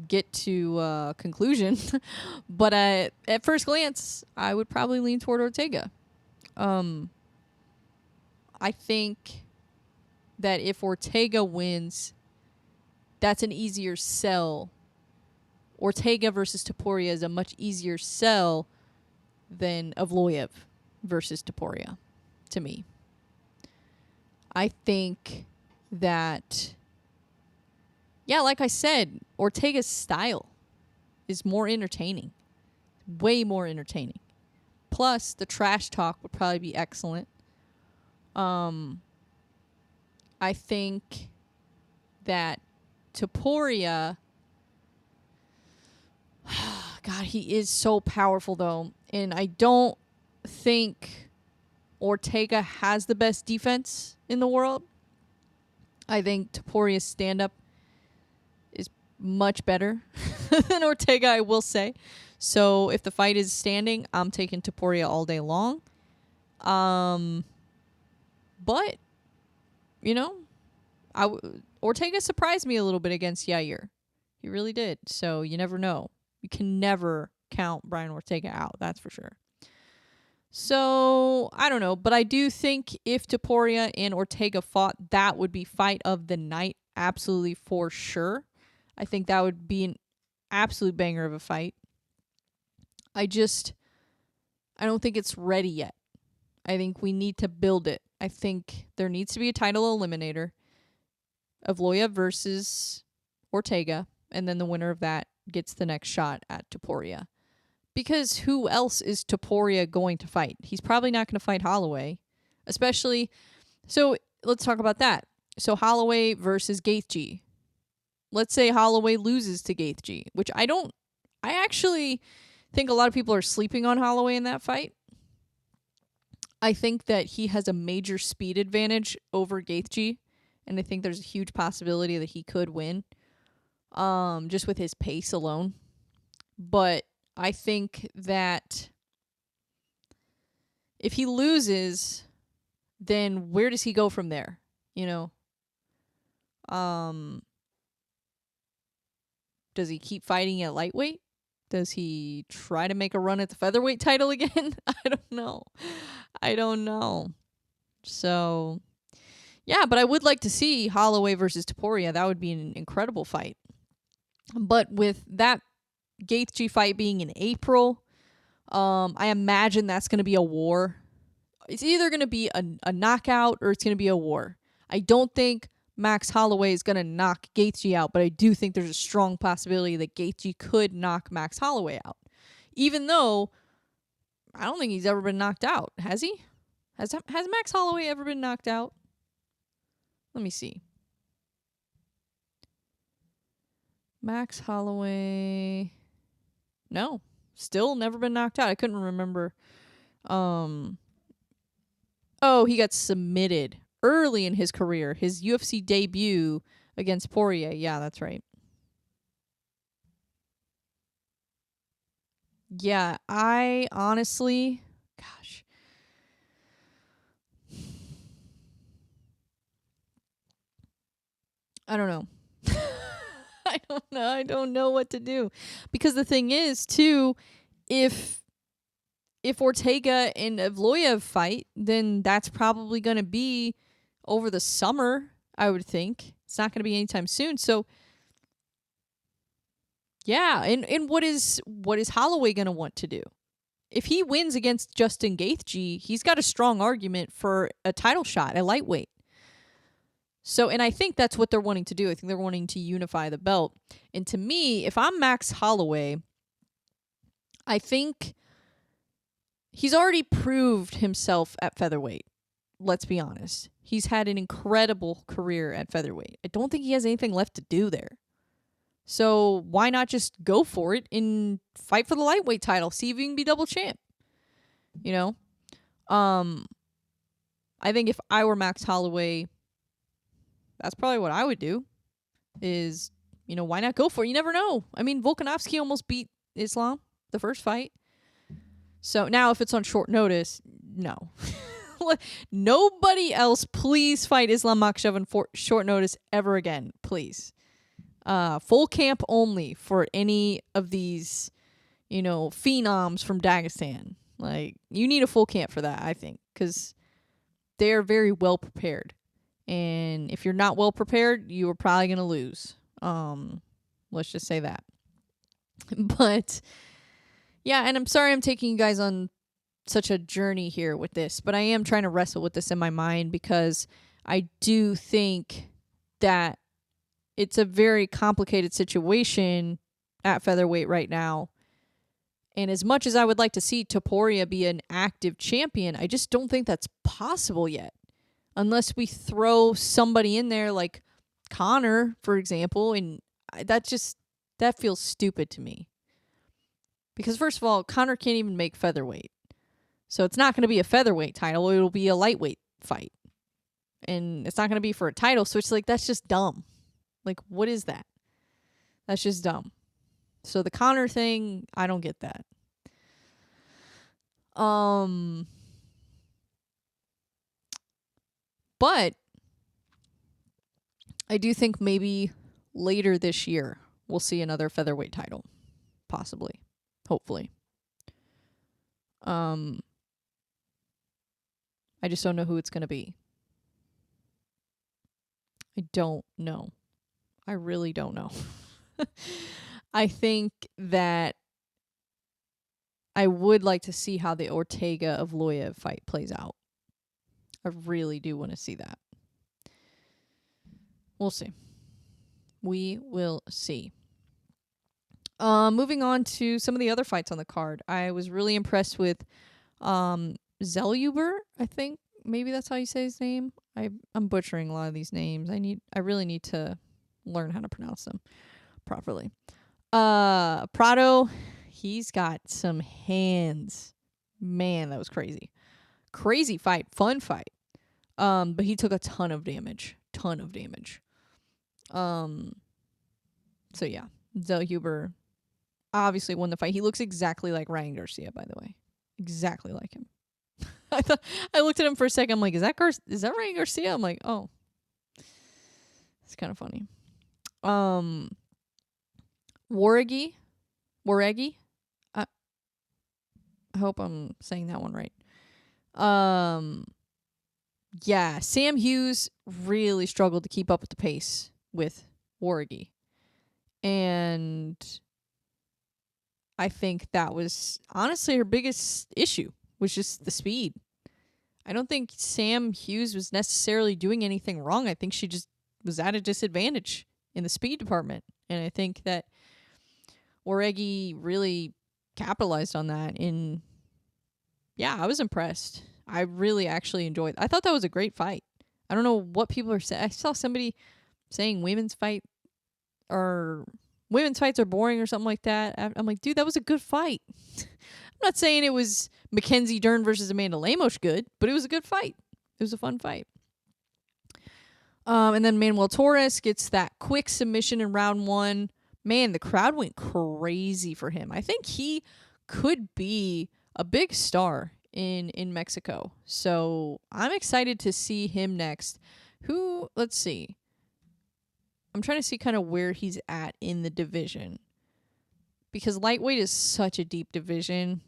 get to a conclusion. But at first glance, I would probably lean toward Ortega. I think that if Ortega wins, that's an easier sell. Ortega versus Topuria is a much easier sell than Evloev versus Topuria, to me. I think that, yeah, like I said, Ortega's style is more entertaining. Way more entertaining. Plus, the trash talk would probably be excellent. I think that Topuria... God, he is so powerful, though. And I don't think Ortega has the best defense in the world. I think Topuria's stand-up is much better than Ortega, I will say. So if the fight is standing, I'm taking Topuria all day long. But, you know, Ortega surprised me a little bit against Yair. He really did. So you never know. You can never count Brian Ortega out, that's for sure. So, I don't know. But I do think if Topuria and Ortega fought, that would be fight of the night. Absolutely, for sure. I think that would be an absolute banger of a fight. I don't think it's ready yet. I think we need to build it. I think there needs to be a title eliminator. Evloev versus Ortega. And then the winner of that gets the next shot at Topuria. Because who else is Topuria going to fight? He's probably not going to fight Holloway. Especially... So, let's talk about that. So, Holloway versus Gaethje. Let's say Holloway loses to Gaethje. Which I actually think a lot of people are sleeping on Holloway in that fight. I think that he has a major speed advantage over Gaethje, and I think there's a huge possibility that he could win, just with his pace alone. But I think that if he loses, then where does he go from there? You know, does he keep fighting at lightweight? Does he try to make a run at the featherweight title again? I don't know. So, yeah, but I would like to see Holloway versus Topuria. That would be an incredible fight. But with that Gaethje fight being in April, I imagine that's going to be a war. It's either going to be a knockout or it's going to be a war. I don't think Max Holloway is going to knock Gaethje out, but I do think there's a strong possibility that Gaethje could knock Max Holloway out. Even though I don't think he's ever been knocked out. Has he? Has Max Holloway ever been knocked out? Let me see. Max Holloway. No. Still never been knocked out. I couldn't remember. Oh, he got submitted early in his career. His UFC debut against Poirier. Yeah, that's right. Yeah, I honestly, gosh. I don't know. I don't know. I don't know what to do. Because the thing is, too, if Ortega and Evloev fight, then that's probably going to be over the summer, I would think. It's not going to be anytime soon. So, yeah. And what is Holloway going to want to do? If he wins against Justin Gaethje, he's got a strong argument for a title shot at lightweight. So, and I think that's what they're wanting to do. I think they're wanting to unify the belt. And to me, if I'm Max Holloway, I think he's already proved himself at featherweight. Let's be honest. He's had an incredible career at featherweight. I don't think he has anything left to do there. So why not just go for it and fight for the lightweight title? See if you can be double champ. You know? I think if I were Max Holloway, that's probably what I would do. Is, why not go for it? You never know. I mean, Volkanovski almost beat Islam the first fight. So now if it's on short notice, no. Nobody else, please fight Islam Makhachev on short notice ever again, please. Full camp only for any of these, phenoms from Dagestan. Like, you need a full camp for that, I think, because they're very well prepared. And if you're not well prepared, you are probably going to lose. Let's just say that. But, yeah, and I'm sorry I'm taking you guys on such a journey here with this, but I am trying to wrestle with this in my mind because I do think that it's a very complicated situation at featherweight right now. And as much as I would like to see Topuria be an active champion, I just don't think that's possible yet. Unless we throw somebody in there like Conor, for example, and that feels stupid to me. Because first of all, Conor can't even make featherweight. So it's not going to be a featherweight title. It'll be a lightweight fight. And it's not going to be for a title. So it's like, that's just dumb. Like, what is that? That's just dumb. So the Conor thing, I don't get that. But I do think maybe later this year we'll see another featherweight title. Possibly. Hopefully. I just don't know who it's going to be. I don't know. I really don't know. I think that I would like to see how the Ortega Evloev fight plays out. I really do want to see that. We'll see. We will see. Moving on to some of the other fights on the card. I was really impressed with Zeluber, I think. Maybe that's how you say his name. I'm butchering a lot of these names. I really need to learn how to pronounce them properly. Prado, he's got some hands. Man, that was crazy. crazy fight, fun fight. But he took a ton of damage. So yeah, Zellhuber obviously won the fight. He looks exactly like Ryan Garcia, by the way. Exactly like him. I looked at him for a second. I'm like, is that Ryan Garcia? I'm like, oh. It's kind of funny. Waregi. I hope I'm saying that one right. Yeah, Sam Hughes really struggled to keep up with the pace with Waregi. And I think that was honestly her biggest issue, was just the speed. I don't think Sam Hughes was necessarily doing anything wrong. I think she just was at a disadvantage in the speed department. And I think that Oregi really capitalized on that. And yeah, I was impressed. I really actually enjoyed it. I thought that was a great fight. I don't know what people are saying. I saw somebody saying women's fights are boring or something like that. I'm like, dude, that was a good fight. I'm not saying it was Mackenzie Dern versus Amanda Lemos good, but it was a good fight. It was a fun fight. And then Manuel Torres gets that quick submission in round 1. Man, the crowd went crazy for him. I think he could be a big star in Mexico. So I'm excited to see him next. Let's see. I'm trying to see kind of where he's at in the division. Because lightweight is such a deep division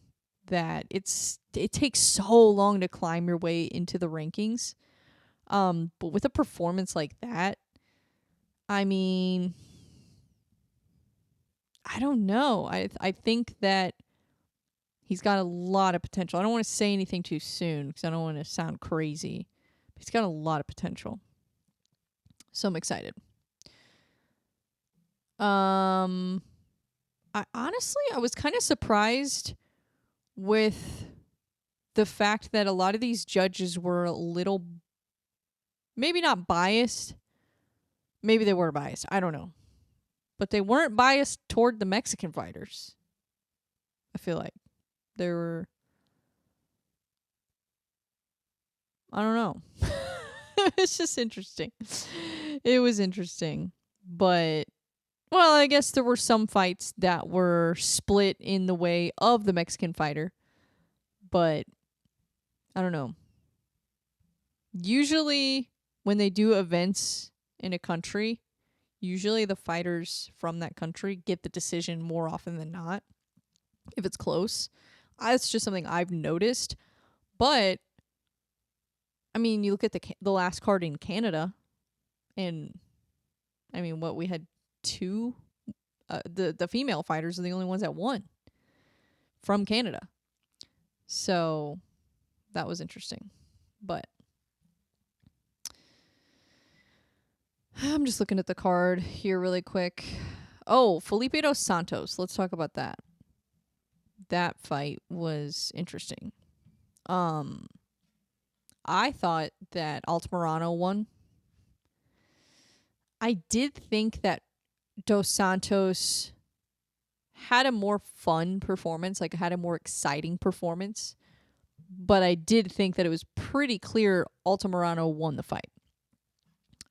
that it takes so long to climb your way into the rankings. But with a performance like that, I mean, I don't know. I think that he's got a lot of potential. I don't want to say anything too soon because I don't want to sound crazy. But he's got a lot of potential. So I'm excited. I was kind of surprised with the fact that a lot of these judges were a little, maybe not biased. Maybe they were biased. I don't know. But they weren't biased toward the Mexican fighters. I feel like they were, I don't know. It's just interesting. It was interesting. But, well, I guess there were some fights that were split in the way of the Mexican fighter. But, I don't know. Usually, when they do events in a country, usually the fighters from that country get the decision more often than not, if it's close. That's just something I've noticed. But, I mean, you look at the last card in Canada, and, I mean, we had 2, the female fighters are the only ones that won from Canada. So, that was interesting. But, I'm just looking at the card here really quick. Oh, Felipe dos Santos. Let's talk about that. That fight was interesting. I thought that Altamirano won. I did think that Dos Santos had a more fun performance, like had a more exciting performance. But I did think that it was pretty clear Altamirano won the fight.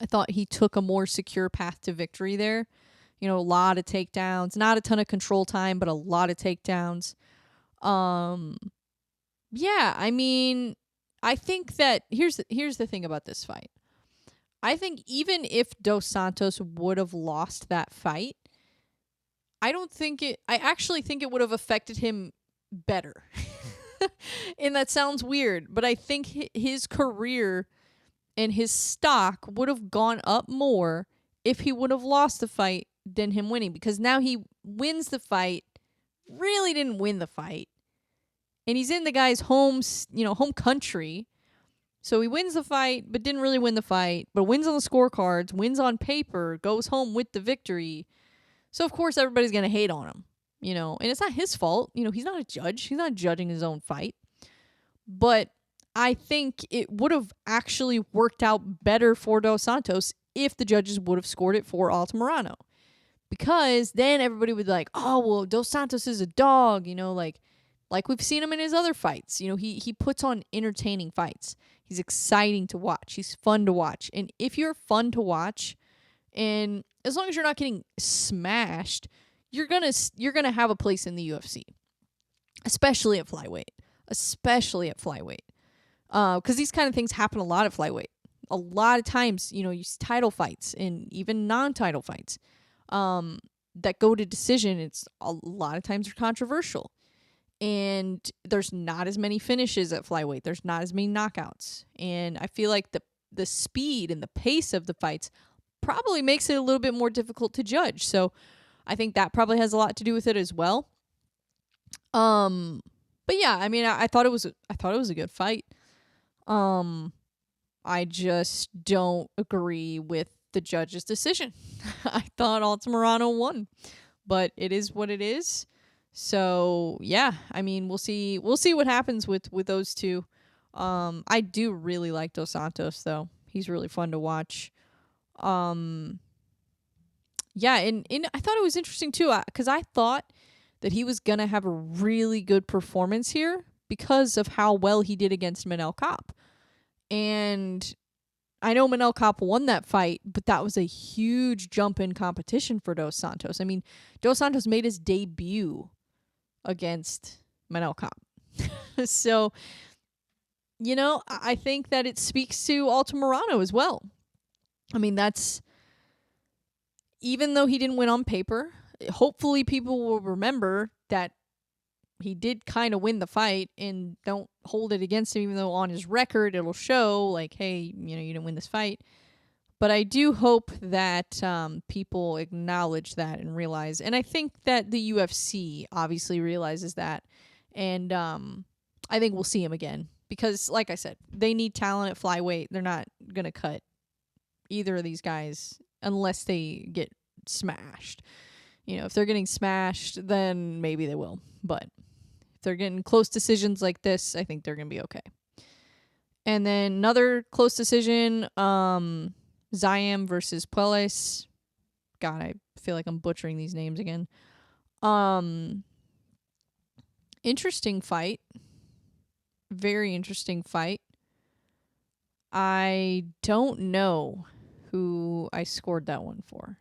I thought he took a more secure path to victory there. You know, a lot of takedowns, not a ton of control time, but a lot of takedowns. Yeah, I mean, I think that here's the thing about this fight. I think even if Dos Santos would have lost that fight, I actually think it would have affected him better. And that sounds weird, but I think his career and his stock would have gone up more if he would have lost the fight than him winning, because now he wins the fight, really didn't win the fight, and he's in the guy's home country. So he wins the fight, but didn't really win the fight, but wins on the scorecards, wins on paper, goes home with the victory. So of course everybody's going to hate on him, and it's not his fault. He's not a judge. He's not judging his own fight. But I think it would have actually worked out better for Dos Santos if the judges would have scored it for Altamirano. Because then everybody would be like, oh, well, Dos Santos is a dog, Like we've seen him in his other fights. You know, he puts on entertaining fights. He's exciting to watch. He's fun to watch. And if you're fun to watch, and as long as you're not getting smashed, you're gonna have a place in the UFC, especially at flyweight. Especially at flyweight. Because these kind of things happen a lot at flyweight. A lot of times, you know, you see title fights and even non-title fights that go to decision. It's a lot of times are controversial. And there's not as many finishes at flyweight. There's not as many knockouts. And I feel like the speed and the pace of the fights probably makes it a little bit more difficult to judge. So I think that probably has a lot to do with it as well. But yeah, I mean, I thought it was a good fight. I just don't agree with the judge's decision. I thought Moreno won, but it is what it is. So yeah, I mean, we'll see what happens with those two. I do really like Dos Santos though. He's really fun to watch. Yeah, and I thought it was interesting too, because I thought that he was gonna have a really good performance here because of how well he did against Manel Kape. And I know Manel Kape won that fight, but that was a huge jump in competition for Dos Santos. I mean, Dos Santos made his debut against Manel Kape. So, you know, I think that it speaks to Moreno as well. I mean, that's, even though he didn't win on paper, hopefully people will remember that he did kind of win the fight and don't hold it against him, even though on his record it'll show like, hey, you know, you didn't win this fight. But I do hope that people acknowledge that and realize, and I think that the UFC obviously realizes that, and I think we'll see him again because, like I said, they need talent at flyweight. They're not gonna cut either of these guys unless they get smashed. You know, if they're getting smashed, then maybe they will. But if they're getting close decisions like this, I think they're gonna be okay. And then another close decision, Zayam versus Puelles. God, I feel like I'm butchering these names again. Interesting fight. Very interesting fight. I don't know who I scored that one for.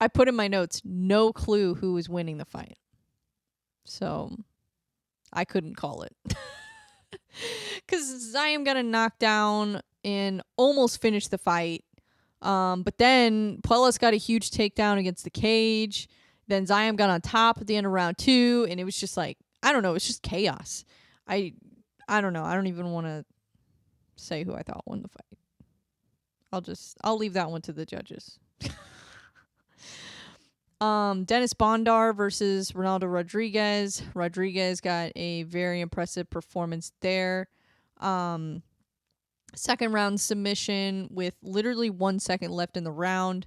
I put in my notes, no clue who was winning the fight. So I couldn't call it. Because Zayam got a knockdown and almost finished the fight. But then Puelles got a huge takedown against the cage. Then Zayam got on top at the end of round 2, and it was just like, I don't know, it's just chaos. I don't know. I don't even want to say who I thought won the fight. I'll leave that one to the judges. Dennis Bondar versus Ronaldo Rodriguez. Rodriguez got a very impressive performance there. Second round submission with literally 1 second left in the round.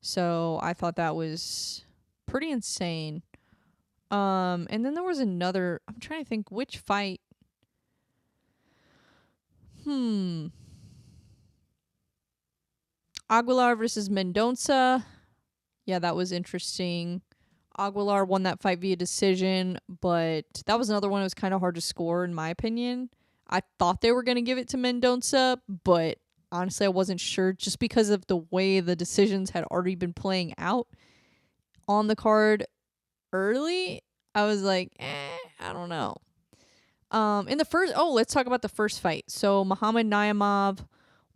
So I thought that was pretty insane. And then there was another, I'm trying to think which fight. Aguilar versus Mendonça. Yeah, that was interesting. Aguilar won that fight via decision, but that was another one that was kind of hard to score, in my opinion. I thought they were going to give it to Mendonça, but honestly, I wasn't sure just because of the way the decisions had already been playing out on the card early. I was like, I don't know. Let's talk about the first fight. So Muhammad Naimov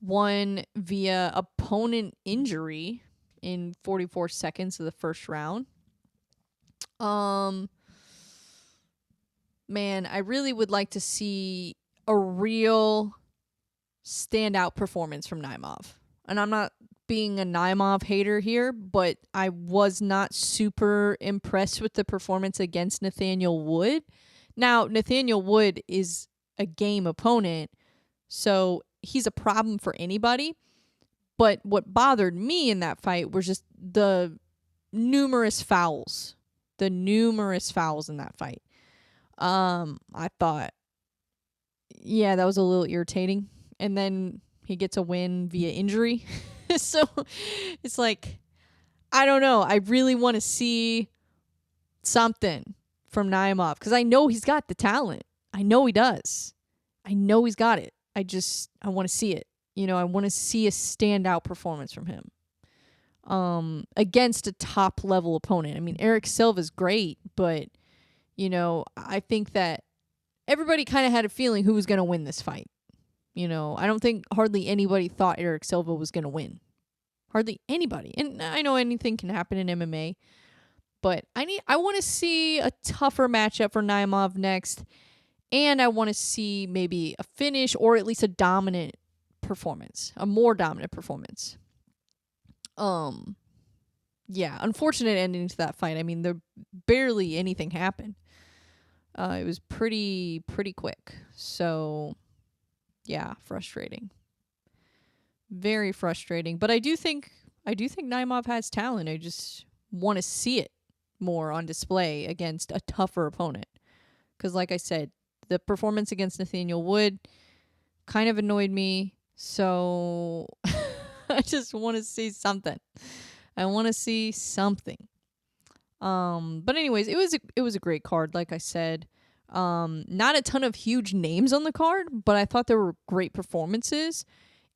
won via opponent injury in 44 seconds of the first round. Man, I really would like to see a real standout performance from Naimov. And I'm not being a Naimov hater here, but I was not super impressed with the performance against Nathaniel Wood. Now, Nathaniel Wood is a game opponent, so he's a problem for anybody. But what bothered me in that fight was just the numerous fouls. The numerous fouls in that fight. I thought, yeah, that was a little irritating. And then he gets a win via injury. So it's like, I don't know. I really want to see something from Naimov because I know he's got the talent. I know he does. I know he's got it. I want to see it. I want to see a standout performance from him against a top level opponent. I mean, Eric Silva's great, but I think that everybody kind of had a feeling who was going to win this fight. I don't think hardly anybody thought Eric Silva was going to win. Hardly anybody. And I know anything can happen in MMA, but I want to see a tougher matchup for Naimov next, and I want to see maybe a finish or at least a dominant performance, a more dominant performance. Yeah, unfortunate ending to that fight. I mean, there barely anything happened. It was pretty quick. So, yeah, frustrating. Very frustrating. But I do think Naimov has talent. I just want to see it more on display against a tougher opponent. Because like I said, the performance against Nathaniel Wood kind of annoyed me. So I just want to see something. I want to see something. But anyways, it was a great card, like I said. Not a ton of huge names on the card, but I thought there were great performances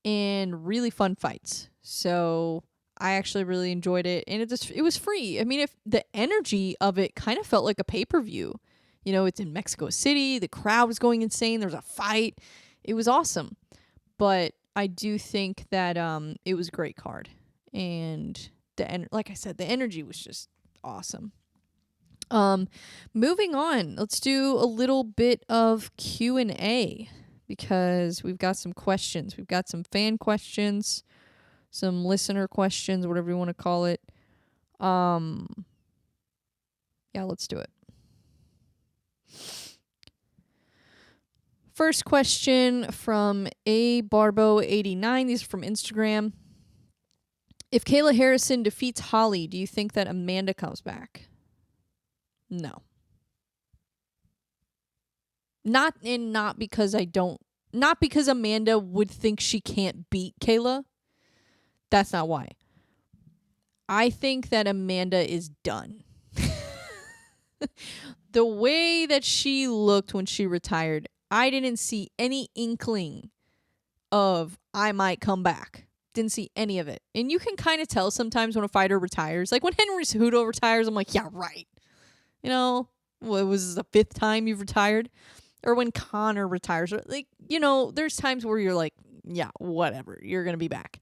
and really fun fights. So I actually really enjoyed it, and it was free. I mean, if the energy of it kind of felt like a pay-per-view. It's in Mexico City. The crowd was going insane. There was a fight. It was awesome. But I do think that it was a great card, and like I said, the energy was just awesome. Moving on, let's do a little bit of Q&A because we've got some questions. We've got some fan questions, some listener questions, whatever you want to call it. Yeah, let's do it. First question from abarbo89. These are from Instagram. If Kayla Harrison defeats Holly, do you think that Amanda comes back? No. Not because not because Amanda would think she can't beat Kayla. That's not why. I think that Amanda is done. The way that she looked when she retired, I didn't see any inkling of I might come back. Didn't see any of it. And you can kind of tell sometimes when a fighter retires. Like when Henry Cejudo retires, I'm like, yeah, right. What was the 5th time you've retired? Or when Conor retires. Like, there's times where you're like, yeah, whatever. You're going to be back.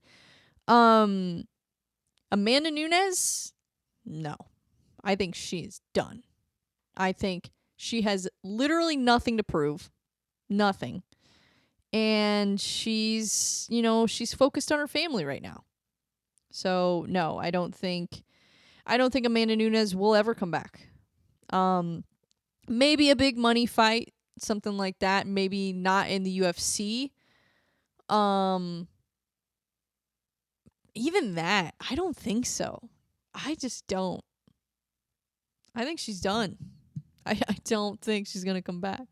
Amanda Nunes? No. I think she's done. I think she has literally nothing to prove. Nothing. And she's focused on her family right now. So, no, I don't think Amanda Nunes will ever come back. Maybe a big money fight, something like that. Maybe not in the UFC. Even that, I don't think so. I just don't. I think she's done. I don't think she's going to come back.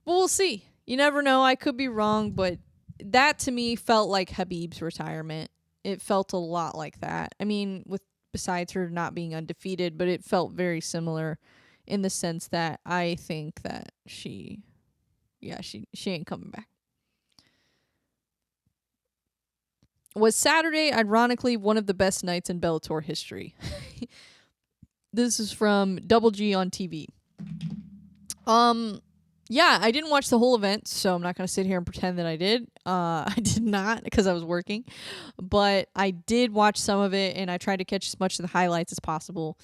But we'll see. You never know. I could be wrong, but that to me felt like Khabib's retirement. It felt a lot like that. I mean, besides her not being undefeated, but it felt very similar in the sense that I think that she ain't coming back. Was Saturday, ironically, one of the best nights in Bellator history? This is from Double G on TV. Yeah, I didn't watch the whole event, so I'm not going to sit here and pretend that I did. I did not because I was working. But I did watch some of it, and I tried to catch as much of the highlights as possible.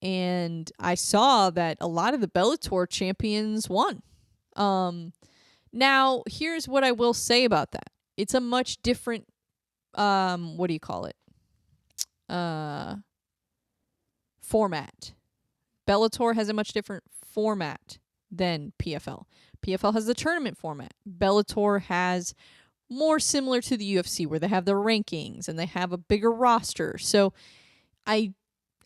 And I saw that a lot of the Bellator champions won. Now, here's what I will say about that. It's a much different, what do you call it? Format. Bellator has a much different format than PFL. PFL has the tournament format. Bellator has more similar to the UFC where they have their rankings and they have a bigger roster. So I'm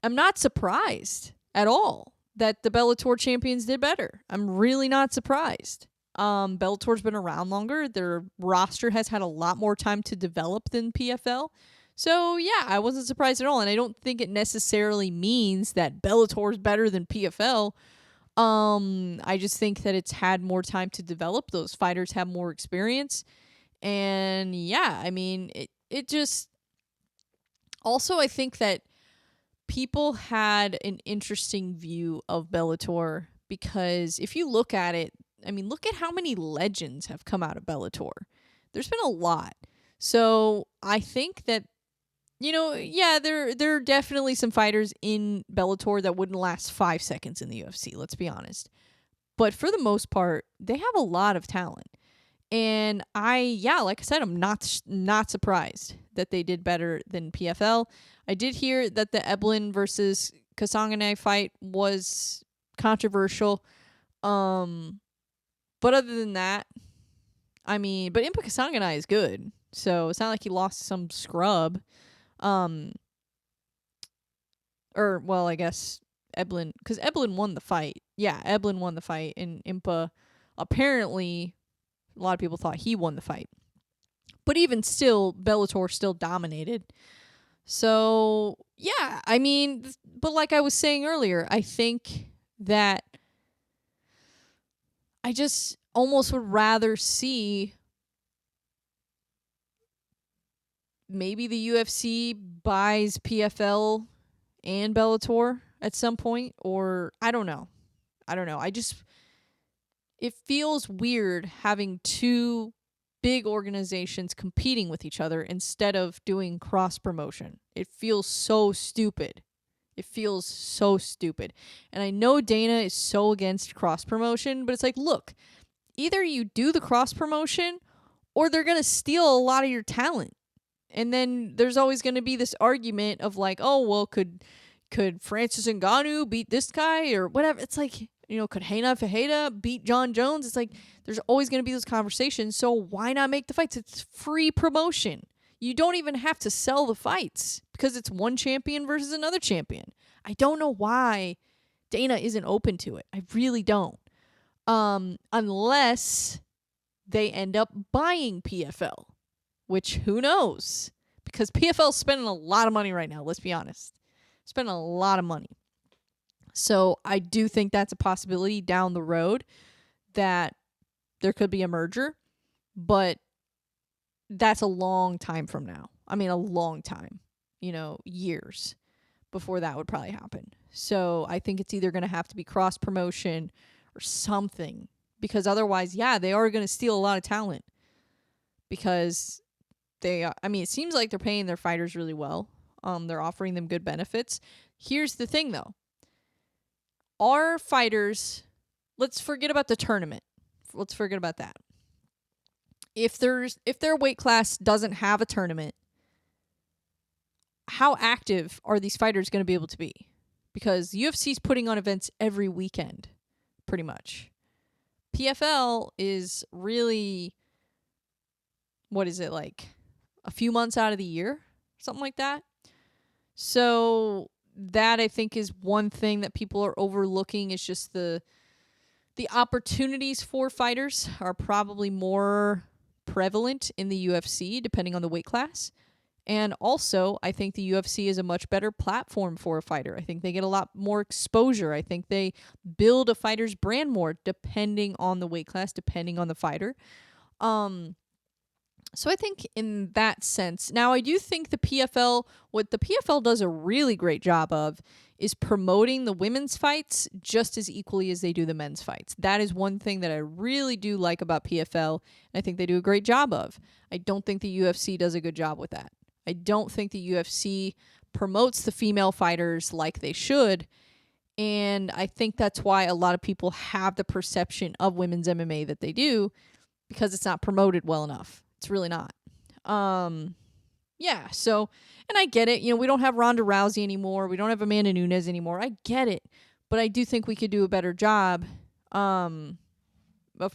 not surprised at all that the Bellator champions did better. I'm really not surprised. Bellator's been around longer. Their roster has had a lot more time to develop than PFL. So, yeah, I wasn't surprised at all. And I don't think it necessarily means that Bellator's better than PFL. I just think that it's had more time to develop. Those fighters have more experience. And yeah, I mean, it just also, I think that people had an interesting view of Bellator because if you look at it, I mean, look at how many legends have come out of Bellator. There's been a lot. So I think that, yeah, there are definitely some fighters in Bellator that wouldn't last 5 seconds in the UFC, let's be honest. But for the most part, they have a lot of talent. And like I said, I'm not surprised that they did better than PFL. I did hear that the Eblin versus Kasangane fight was controversial. But other than that, I mean, but Impa Kasangane is good, so it's not like he lost to some scrub. Or well, I guess Eblin, because Eblin won the fight. Yeah, Eblin won the fight, and Impa apparently a lot of people thought he won the fight. But even still, Bellator still dominated. So, yeah, I mean, but like I was saying earlier, I think that I just almost would rather see maybe the UFC buys PFL and Bellator at some point, or I don't know. It feels weird having two big organizations competing with each other instead of doing cross promotion. It feels so stupid. And I know Dana is so against cross promotion, but it's like, look, either you do the cross promotion or they're going to steal a lot of your talent. And then there's always going to be this argument of like, oh, well, could Francis Ngannou beat this guy or whatever? It's like, could Reina Fajeda beat John Jones? It's like there's always going to be those conversations. So why not make the fights? It's free promotion. You don't even have to sell the fights because it's one champion versus another champion. I don't know why Dana isn't open to it. I really don't. Unless they end up buying PFL, which who knows? Because PFL's spending a lot of money right now, let's be honest. Spending a lot of money. So I do think that's a possibility down the road that there could be a merger, but that's a long time from now. I mean, a long time, years before that would probably happen. So I think it's either going to have to be cross promotion or something, because otherwise, yeah, they are going to steal a lot of talent because it seems like they're paying their fighters really well. They're offering them good benefits. Here's the thing though. Our fighters, let's forget about the tournament. Let's forget about that. If their weight class doesn't have a tournament, how active are these fighters going to be able to be? Because UFC's putting on events every weekend, pretty much. PFL is really, what is it, like a few months out of the year? Something like that. So that I think is one thing that people are overlooking, is just the opportunities for fighters are probably more prevalent in the UFC depending on the weight class. And also, I think the UFC is a much better platform for a fighter. I think they get a lot more exposure. I think they build a fighter's brand more depending on the weight class, depending on the fighter. So I think in that sense, now I do think what the PFL does a really great job of is promoting the women's fights just as equally as they do the men's fights. That is one thing that I really do like about PFL, and I think they do a great job of. I don't think the UFC does a good job with that. I don't think the UFC promotes the female fighters like they should, and I think that's why a lot of people have the perception of women's MMA that they do, because it's not promoted well enough. It's really not. Yeah, so, and I get it. We don't have Ronda Rousey anymore. We don't have Amanda Nunes anymore. I get it. But I do think we could do a better job of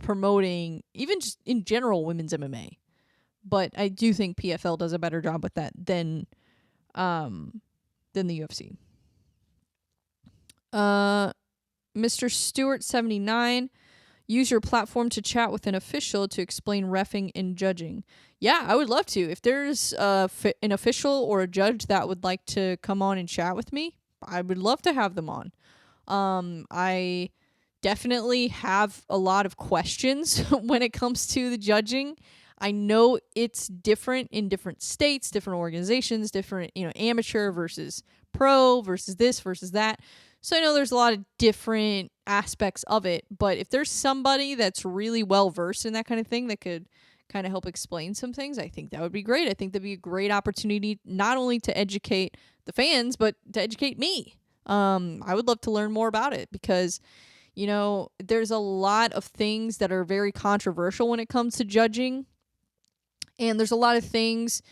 promoting, even just in general, women's MMA. But I do think PFL does a better job with that than the UFC. Mr. Stewart 79. use your platform to chat with an official to explain reffing and judging. Yeah, I would love to. If there's an official or a judge that would like to come on and chat with me, I would love to have them on. I definitely have a lot of questions when it comes to the judging. I know it's different in different states, different organizations, different, amateur versus pro versus this versus that. So I know there's a lot of different aspects of it, but if there's somebody that's really well versed in that kind of thing that could kind of help explain some things, I think that would be great. I think that'd be a great opportunity not only to educate the fans, but to educate me. I would love to learn more about it because, there's a lot of things that are very controversial when it comes to judging. And there's a lot of things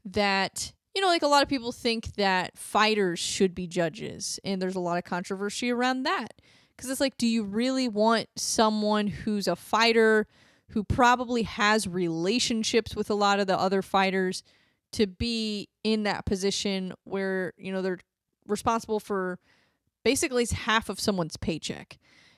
that, like a lot of people think that fighters should be judges. And there's a lot of controversy around that. Because it's like, do you really want someone who's a fighter who probably has relationships with a lot of the other fighters to be in that position where, they're responsible for basically half of someone's paycheck?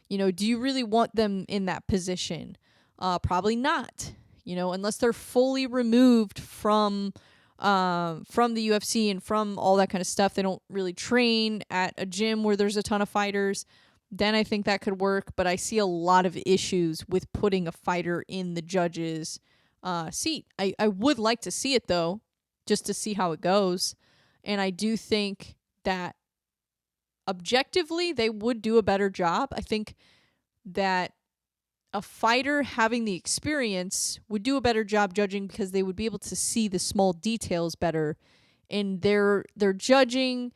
Do you really want them in that position? Probably not. Unless they're fully removed from the UFC and from all that kind of stuff. They don't really train at a gym where there's a ton of fighters. Then I think that could work. But I see a lot of issues with putting a fighter in the judge's seat. I would like to see it, though, just to see how it goes. And I do think that objectively they would do a better job. I think that a fighter having the experience would do a better job judging because they would be able to see the small details better. And their judging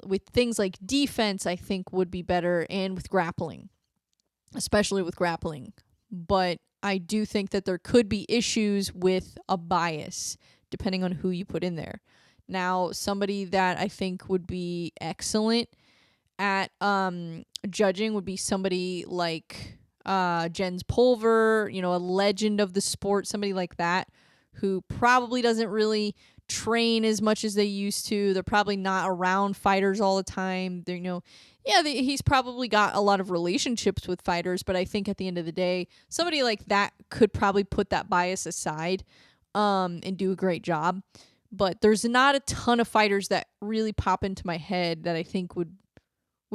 with things like defense, I think, would be better, and with grappling, especially with grappling. But I do think that there could be issues with a bias depending on who you put in there. Now, somebody that I think would be excellent at judging would be somebody like Jens Pulver, a legend of the sport, somebody like that, who probably doesn't really train as much as they used to. They're probably not around fighters all the time. He's probably got a lot of relationships with fighters, but I think at the end of the day, somebody like that could probably put that bias aside and do a great job. But there's not a ton of fighters that really pop into my head that I think would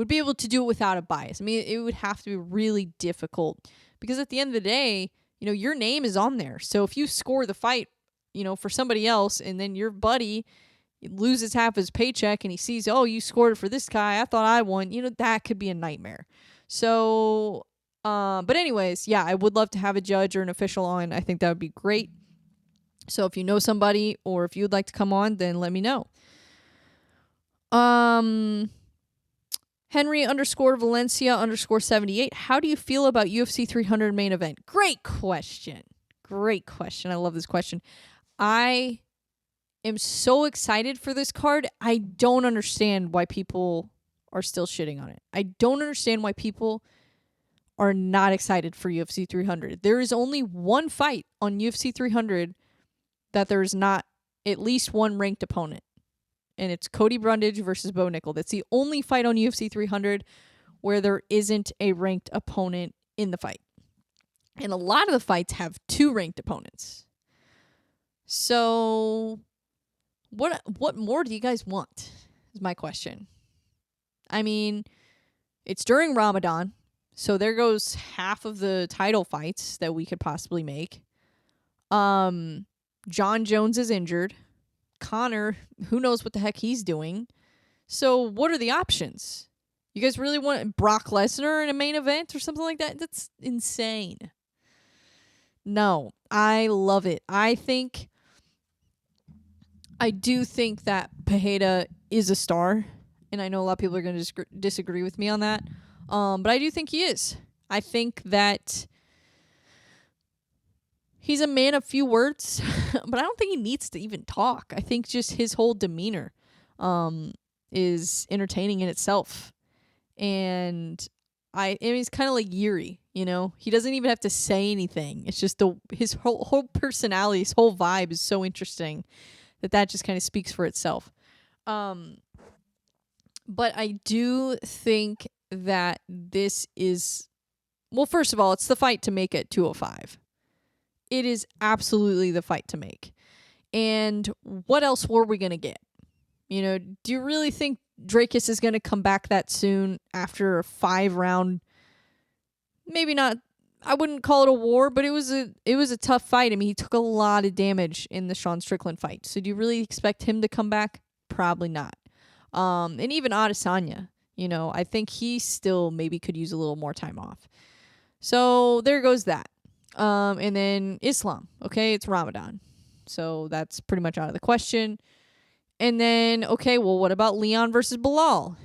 be able to do it without a bias. I mean, it would have to be really difficult because at the end of the day, your name is on there. So if you score the fight, for somebody else, and then your buddy loses half his paycheck and he sees, oh, you scored it for this guy, I thought I won, that could be a nightmare. So, but anyways, yeah, I would love to have a judge or an official on. I think that would be great. So if you know somebody or if you'd like to come on, then let me know. Henry_Valencia_78. How do you feel about UFC 300 main event? Great question. I love this question. I am so excited for this card. I don't understand why people are still shitting on it. I don't understand why people are not excited for UFC 300. There is only one fight on UFC 300 that there is not at least one ranked opponent. And it's Cody Brundage versus Bo Nickel. That's the only fight on UFC 300 where there isn't a ranked opponent in the fight. And a lot of the fights have two ranked opponents. So what more do you guys want is my question. I mean, it's during Ramadan, so there goes half of the title fights that we could possibly make. John Jones is injured. Connor, who knows what the heck he's doing. So what are the options? You guys really want Brock Lesnar in a main event or something like that? That's insane. No, I love it. I do think that Pereira is a star, and I know a lot of people are going to disagree with me on that. But I do think he is. I think that he's a man of few words, but I don't think he needs to even talk. I think just his whole demeanor is entertaining in itself. And I mean, he's kind of like Yair, He doesn't even have to say anything. It's just his whole personality, his whole vibe is so interesting that just kind of speaks for itself. But I do think that this is well, first of all, it's the fight to make at 205. It is absolutely the fight to make. And what else were we going to get? You know, do you really think Dracus is going to come back that soon after a 5-round, maybe not, I wouldn't call it a war, but it was a tough fight. I mean, he took a lot of damage in the Sean Strickland fight. So do you really expect him to come back? Probably not. And even Adesanya, you know, I think he still maybe could use a little more time off. So there goes that. And then Islam. Okay, it's Ramadan. So that's pretty much out of the question. And then, okay, well, what about Leon versus Bilal?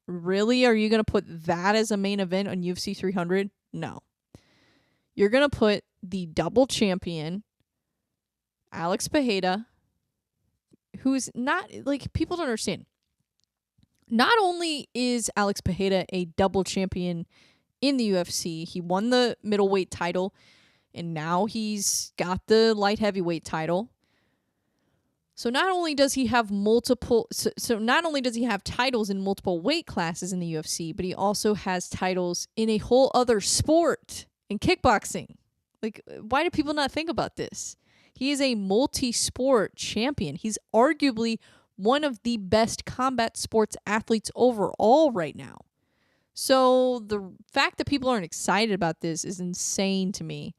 Really? Are you going to put that as a main event on UFC 300? No. You're going to put the double champion, Alex Pereira, who's not, like, people don't understand. Not only is Alex Pereira a double champion in the UFC, he won the middleweight title, and now he's got the light heavyweight title. So not only does he have not only does he have titles in multiple weight classes in the UFC, but he also has titles in a whole other sport, in kickboxing. Like, why do people not think about this? He is a multi-sport champion. He's arguably one of the best combat sports athletes overall right now. So the fact that people aren't excited about this is insane to me.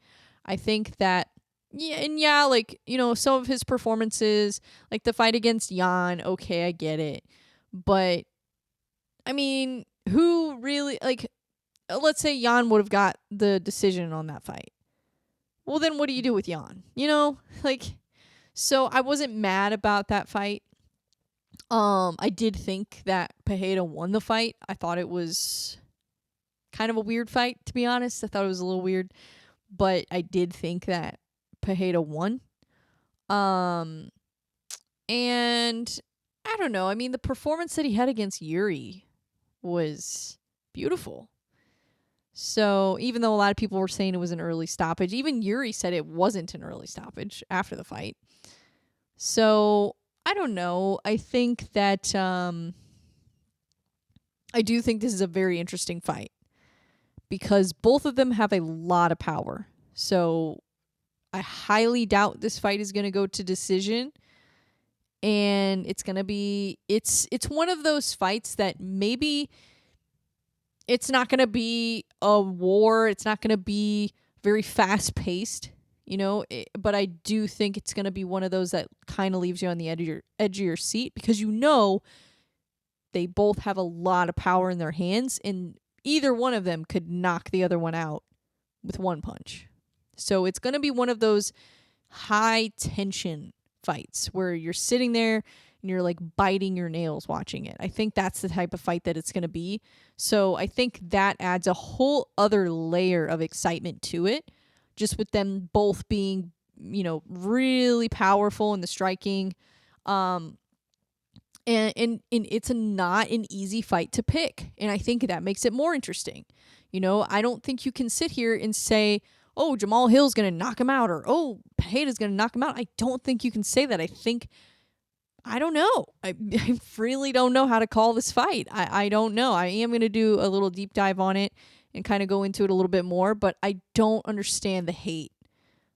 I think that, like, you know, some of his performances, like the fight against Jan, okay, I get it. But, I mean, who really, like, let's say Jan would have got the decision on that fight. Well, then what do you do with Jan? You know, like, so I wasn't mad about that fight. I did think that Pereira won the fight. I thought it was kind of a weird fight, to be honest. I thought it was a little weird. But I did think that Pereira won. And I don't know. I mean, the performance that he had against Yair was beautiful. So even though a lot of people were saying it was an early stoppage, even Yair said it wasn't an early stoppage after the fight. So I don't know. I think that I do think this is a very interesting fight because both of them have a lot of power. So I highly doubt this fight is going to go to decision. And it's going to be, it's one of those fights that maybe it's not going to be a war. It's not going to be very fast paced, you know, but I do think it's going to be one of those that kind of leaves you on the edge of your seat because, you know, they both have a lot of power in their hands and either one of them could knock the other one out with one punch. So it's going to be one of those high tension fights where you're sitting there and you're like biting your nails watching it. I think that's the type of fight that it's going to be. So I think that adds a whole other layer of excitement to it, just with them both being, you know, really powerful in the striking. And it's not an easy fight to pick. And I think that makes it more interesting. You know, I don't think you can sit here and say, oh, Jamal Hill's going to knock him out, or, oh, Pereira's going to knock him out. I don't think you can say that. I don't know. I really don't know how to call this fight. I don't know. I am going to do a little deep dive on it and kind of go into it a little bit more, but I don't understand the hate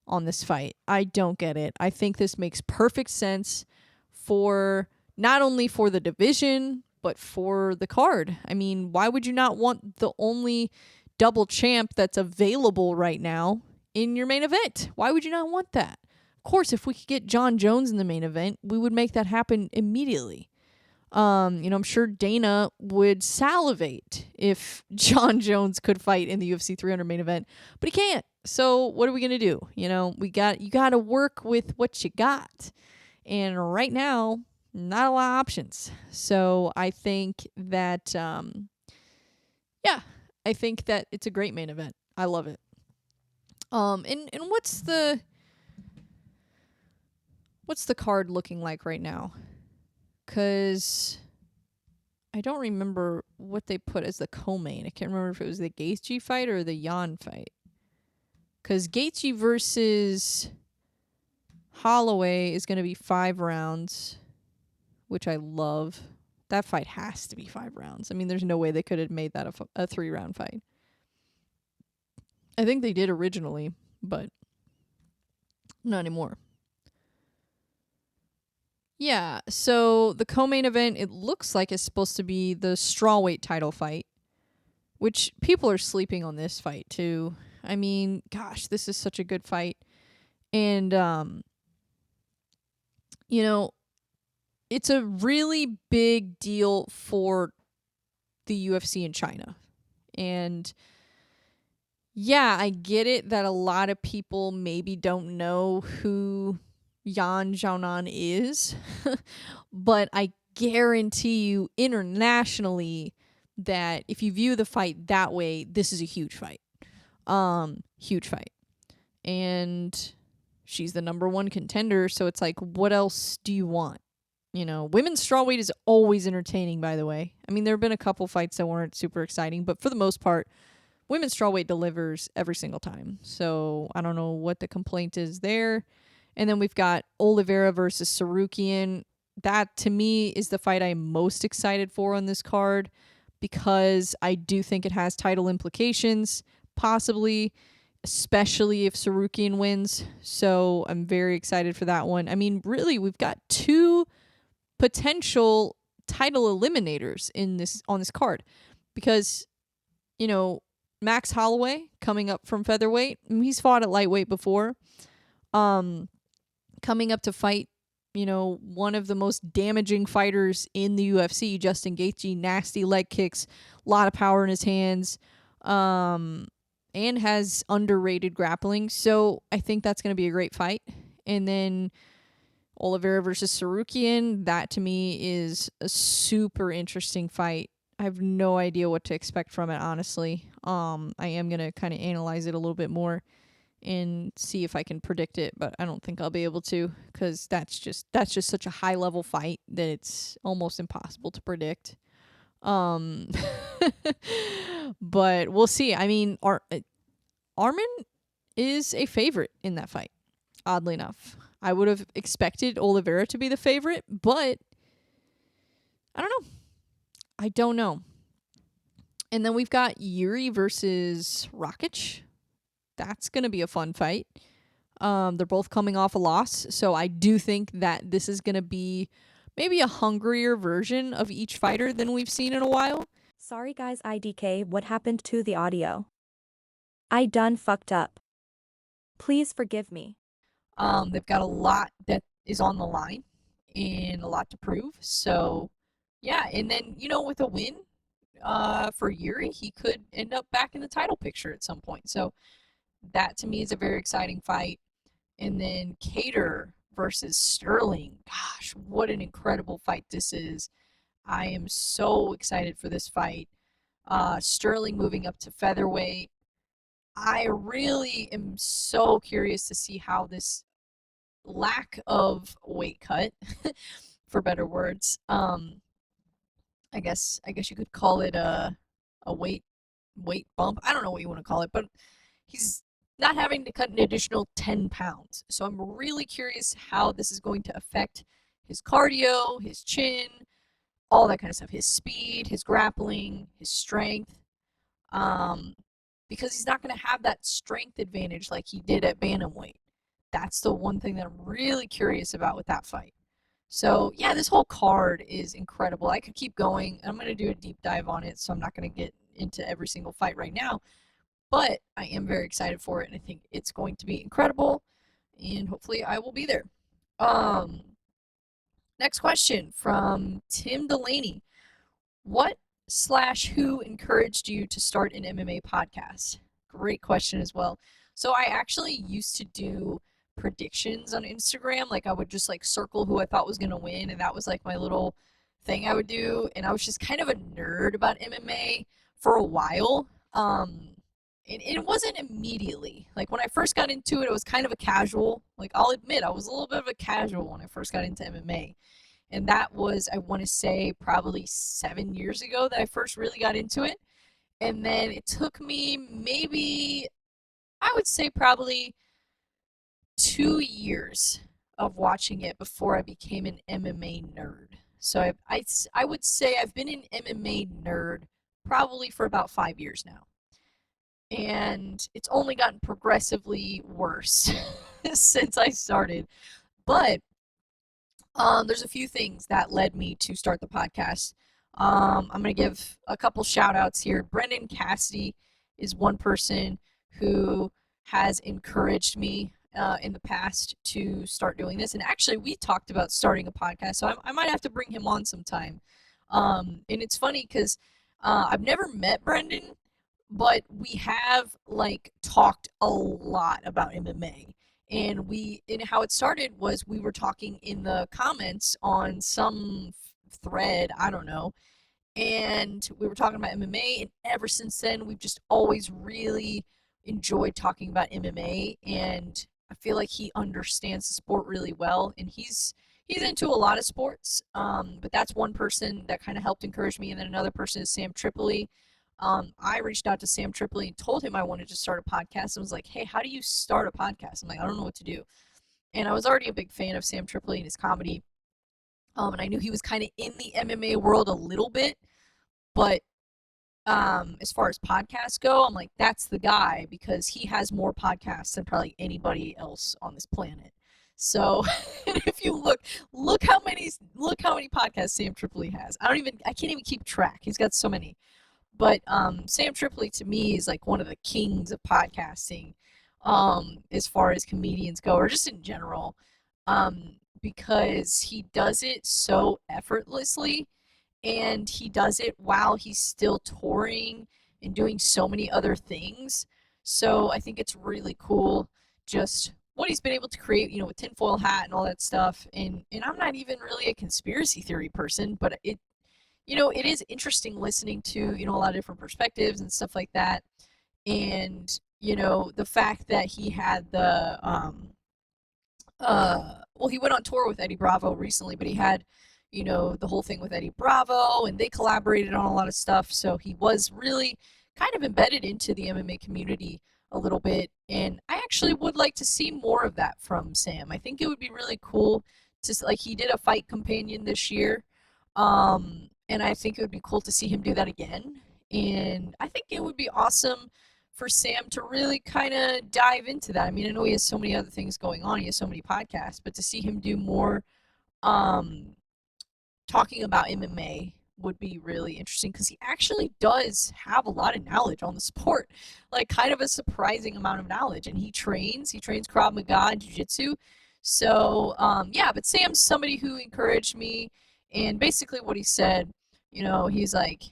on this fight. I don't get it. I think this makes perfect sense for not only for the division, but for the card. I mean, why would you not want the only double champ that's available right now in your main event? Why would you not want that? Of course, if we could get John Jones in the main event, we would make that happen immediately. You know, I'm sure Dana would salivate if John Jones could fight in the UFC 300 main event, but he can't. So what are we going to do? You know, you got to work with what you got. And right now, not a lot of options. So I think that, I think that it's a great main event. I love it. And what's the card looking like right now? 'Cause I don't remember what they put as the co-main. I can't remember if it was the Gaethje fight or the Jan fight. 'Cause Gaethje versus Holloway is going to be 5 rounds, which I love. That fight has to be 5 rounds. I mean, there's no way they could have made that a 3-round fight. I think they did originally, but not anymore. Yeah, so the co-main event, it looks like it's supposed to be the strawweight title fight, which people are sleeping on this fight too. I mean, gosh, this is such a good fight. And you know, it's a really big deal for the UFC in China. And yeah, I get it that a lot of people maybe don't know who Yan Xiaonan is, but I guarantee you internationally that if you view the fight that way, this is a huge fight. Huge fight. And she's the number one contender, so it's like, what else do you want? You know, women's strawweight is always entertaining, by the way. I mean, there have been a couple fights that weren't super exciting, but for the most part, women's strawweight delivers every single time. So I don't know what the complaint is there. And then we've got Oliveira versus Sarukian. That, to me, is the fight I'm most excited for on this card because I do think it has title implications, possibly, especially if Sarukian wins. So I'm very excited for that one. I mean, really, we've got two potential title eliminators on this card because, you know, Max Holloway coming up from featherweight. He's fought at lightweight before. Coming up to fight, you know, one of the most damaging fighters in the UFC, Justin Gaethje. Nasty leg kicks, a lot of power in his hands, and has underrated grappling. So I think that's going to be a great fight. And then Oliveira versus Sarukian, that to me is a super interesting fight. I have no idea what to expect from it, honestly. I am going to kind of analyze it a little bit more and see if I can predict it, but I don't think I'll be able to because that's just such a high level fight that it's almost impossible to predict. But we'll see. I mean, Arman is a favorite in that fight, oddly enough. I would have expected Oliveira to be the favorite, but I don't know. I don't know. And then we've got Yair versus Rakic. That's going to be a fun fight. They're both coming off a loss, so I do think that this is going to be maybe a hungrier version of each fighter than we've seen in a while. Sorry guys, IDK, what happened to the audio? I done fucked up. Please forgive me. They've got a lot that is on the line and a lot to prove. So, yeah, and then, you know, with a win for Yuri, he could end up back in the title picture at some point. So, that to me is a very exciting fight. And then Cater versus Sterling. Gosh, what an incredible fight this is. I am so excited for this fight. Sterling moving up to featherweight. I really am so curious to see how this lack of weight cut, for better words, I guess you could call it a weight bump. I don't know what you want to call it, but he's not having to cut an additional 10 pounds. So I'm really curious how this is going to affect his cardio, his chin, all that kind of stuff, his speed, his grappling, his strength. Because he's not going to have that strength advantage like he did at bantamweight. That's the one thing that I'm really curious about with that fight. So, yeah, this whole card is incredible. I could keep going. I'm going to do a deep dive on it, so I'm not going to get into every single fight right now. But I am very excited for it, and I think it's going to be incredible, and hopefully I will be there. Next question from Tim Delaney. What/who encouraged you to start an MMA podcast? Great question as well. So I actually used to do predictions on Instagram. Like I would just like circle who I thought was going to win, and that was like my little thing I would do. And I was just kind of a nerd about MMA for a while. And it wasn't immediately. Like when I first got into it, it was kind of a casual. Like I'll admit, I was a little bit of a casual when I first got into MMA. And that was, I want to say, probably 7 years ago that I first really got into it. And then it took me maybe, I would say probably 2 years of watching it before I became an MMA nerd. So I would say I've been an MMA nerd probably for about 5 years now. and it's only gotten progressively worse since I started. But there's a few things that led me to start the podcast. I'm going to give a couple shout outs here. Brendan Cassidy is one person who has encouraged me in the past to start doing this. And actually, we talked about starting a podcast, so I might have to bring him on sometime. And it's funny because I've never met Brendan, but we have like talked a lot about MMA. And how it started was we were talking in the comments on some thread, I don't know, and we were talking about MMA, and ever since then we've just always really enjoyed talking about MMA, and I feel like he understands the sport really well, and he's into a lot of sports, but that's one person that kind of helped encourage me. And then another person is Sam Tripoli. I reached out to Sam Tripoli and told him I wanted to start a podcast, and was like, hey, how do you start a podcast? I'm like, I don't know what to do. And I was already a big fan of Sam Tripoli and his comedy, and I knew he was kind of in the MMA world a little bit, but as far as podcasts go, I'm like, that's the guy, because he has more podcasts than probably anybody else on this planet. So if you look how many podcasts Sam Tripoli has. I can't even keep track. He's got so many. But Sam Tripoli to me is like one of the kings of podcasting, as far as comedians go, or just in general, because he does it so effortlessly, and he does it while he's still touring and doing so many other things. So I think it's really cool just what he's been able to create, with tinfoil hat and all that stuff. And I'm not even really a conspiracy theory person, but it is interesting listening to, a lot of different perspectives and stuff like that. And, the fact that he had well, he went on tour with Eddie Bravo recently, but he had, the whole thing with Eddie Bravo, and they collaborated on a lot of stuff. So he was really kind of embedded into the MMA community a little bit. And I actually would like to see more of that from Sam. I think it would be really cool to, like, he did a fight companion this year. And I think it would be cool to see him do that again. And I think it would be awesome for Sam to really kind of dive into that. I mean, I know he has so many other things going on. He has so many podcasts, but to see him do more um, talking about MMA would be really interesting, because he actually does have a lot of knowledge on the sport, like kind of a surprising amount of knowledge. And he trains Krav Maga and Jiu Jitsu. So, yeah, but Sam's somebody who encouraged me, and basically what he said, he's like,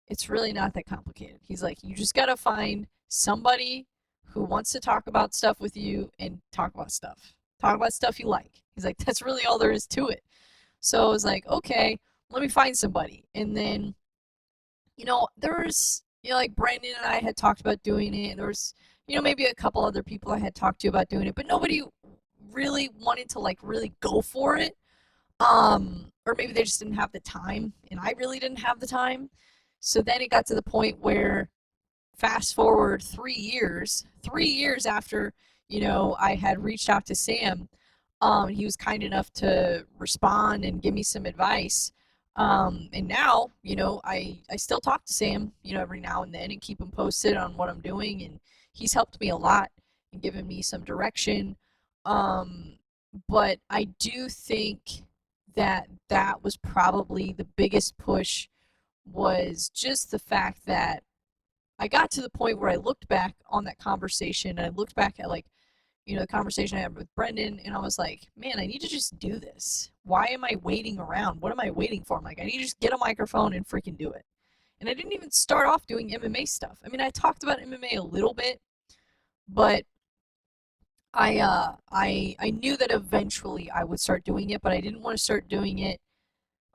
it's really not that complicated. He's like, you just got to find somebody who wants to talk about stuff with you and talk about stuff. Talk about stuff you like. He's like, that's really all there is to it. So I was like, okay, let me find somebody. And then, there was, like Brandon and I had talked about doing it. And there was, maybe a couple other people I had talked to about doing it, but nobody really wanted to like really go for it. Or maybe they just didn't have the time, and I really didn't have the time. So then it got to the point where, fast forward 3 years after, I had reached out to Sam, he was kind enough to respond and give me some advice. And now, I still talk to Sam, every now and then, and keep him posted on what I'm doing. And he's helped me a lot and given me some direction. Um, but I do think that was probably the biggest push, was just the fact that I got to the point where I looked back on that conversation, and I looked back at, like, the conversation I had with Brendan, and I was like, man, I need to just do this. Why am I waiting around? What am I waiting for? I'm like, I need to just get a microphone and freaking do it. And I didn't even start off doing MMA stuff. I mean, I talked about MMA a little bit, but I knew that eventually I would start doing it, but I didn't want to start doing it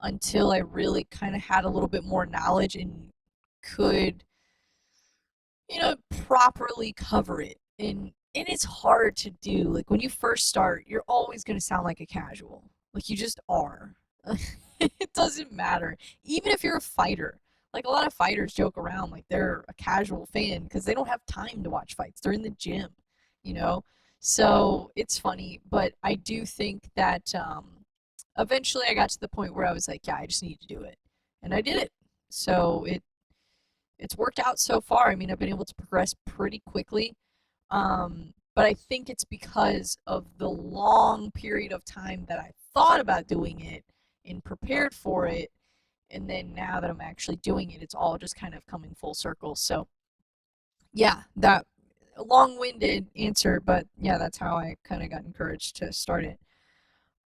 until I really kind of had a little bit more knowledge and could, properly cover it. And it's hard to do. Like, when you first start, you're always going to sound like a casual. Like, you just are. It doesn't matter. Even if you're a fighter. Like, a lot of fighters joke around like they're a casual fan because they don't have time to watch fights. They're in the gym, you know? So it's funny, but I do think that eventually I got to the point where I was like, yeah, I just need to do it. And I did it. So it's worked out so far. I mean, I've been able to progress pretty quickly. But I think it's because of the long period of time that I thought about doing it and prepared for it. And then now that I'm actually doing it, it's all just kind of coming full circle. So, yeah, that long-winded answer, but yeah, that's how I kind of got encouraged to start it.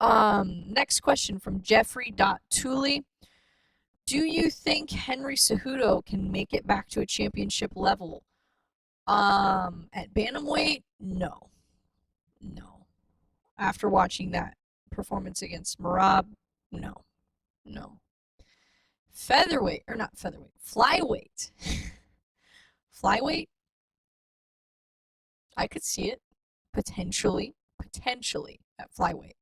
Next question from Jeffrey.Tooley. Do you think Henry Cejudo can make it back to a championship level? At bantamweight, no. No. After watching that performance against Marab, no. No. Featherweight, or not featherweight, flyweight. Flyweight, I could see it. Potentially at flyweight.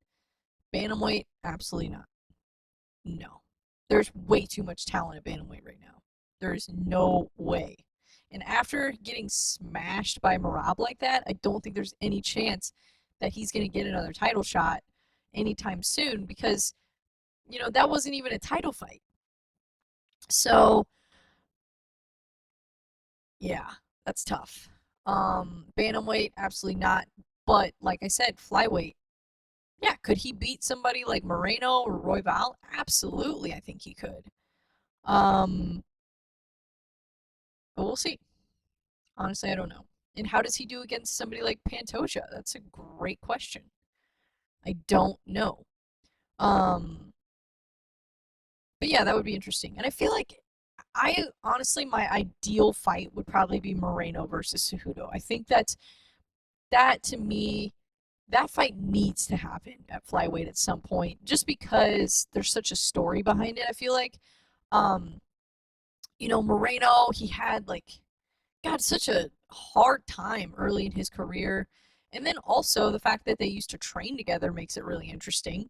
Bantamweight, absolutely not. No. There's way too much talent at bantamweight right now. There's no way. And after getting smashed by Marab like that, I don't think there's any chance that he's going to get another title shot anytime soon because, that wasn't even a title fight. So, yeah, that's tough. Bantamweight, absolutely not. But like I said, flyweight, yeah, could he beat somebody like Moreno or Royval? Absolutely, I think he could. Um, but we'll see. Honestly, I don't know. And how does he do against somebody like Pantoja? That's a great question. I don't know. Um, but yeah, that would be interesting. And I feel like I honestly, my ideal fight would probably be Moreno versus Cejudo. I think that to me, that fight needs to happen at flyweight at some point, just because there's such a story behind it. I feel like, um, Moreno, he had like, God, such a hard time early in his career, and then also the fact that they used to train together makes it really interesting.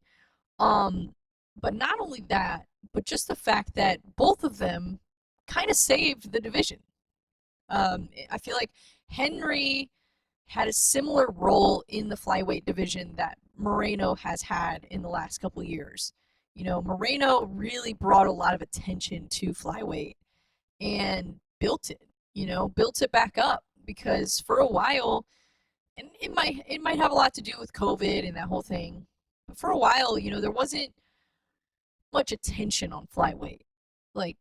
Um, but not only that, but just the fact that both of them kind of saved the division. I feel like Henry had a similar role in the flyweight division that Moreno has had in the last couple of years. Moreno really brought a lot of attention to flyweight and built it back up because for a while, and it might have a lot to do with COVID and that whole thing, but for a while, there wasn't much attention on flyweight like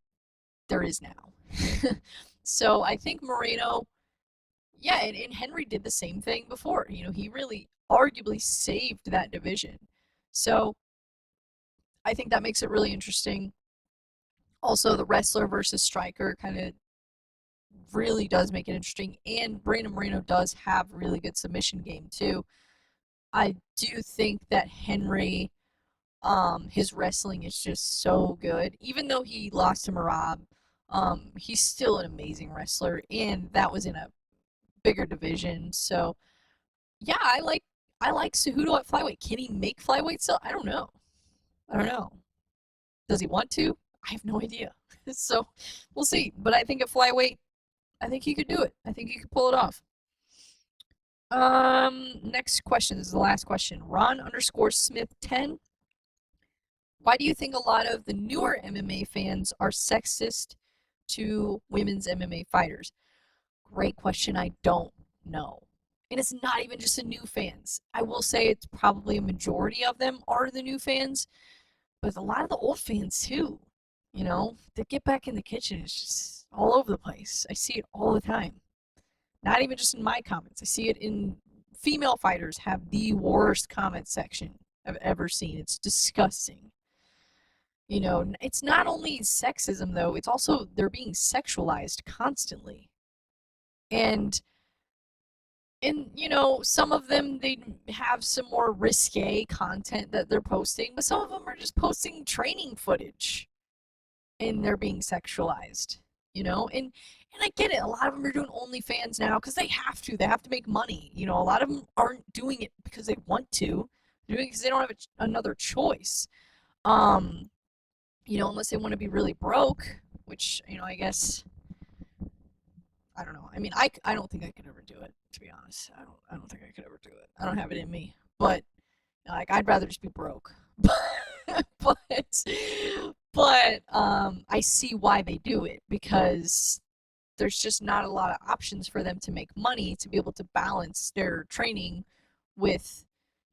there is now. So I think Moreno, yeah, and Henry did the same thing before. He really arguably saved that division. So I think that makes it really interesting. Also, the wrestler versus striker kind of really does make it interesting. And Brandon Moreno does have really good submission game too. I do think that Henry, his wrestling is just so good. Even though he lost to Marab, he's still an amazing wrestler, and that was in a bigger division. So yeah, I like Cejudo at flyweight. Can he make flyweight still? I don't know. I don't know. Does he want to? I have no idea. So we'll see. But I think at flyweight, I think he could do it. I think he could pull it off. Next question. This is the last question. Ron_Smith10. Why do you think a lot of the newer MMA fans are sexist to women's MMA fighters? Great question. I don't know. And it's not even just the new fans. I will say it's probably a majority of them are the new fans, but a lot of the old fans too. They get back in the kitchen. It's just all over the place. I see it all the time. Not even just in my comments. I see it in female fighters have the worst comment section I've ever seen. It's disgusting. It's not only sexism though, it's also they're being sexualized constantly. And some of them they have some more risque content that they're posting, but some of them are just posting training footage and they're being sexualized, and I get it. A lot of them are doing OnlyFans now because they have to. They have to make money. A lot of them aren't doing it because they want to. They're doing it because they don't have another choice. Unless they want to be really broke, which, I guess, I don't know. I mean, I don't think I could ever do it, to be honest. I don't think I could ever do it. I don't have it in me. But like I'd rather just be broke. but I see why they do it because there's just not a lot of options for them to make money to be able to balance their training with,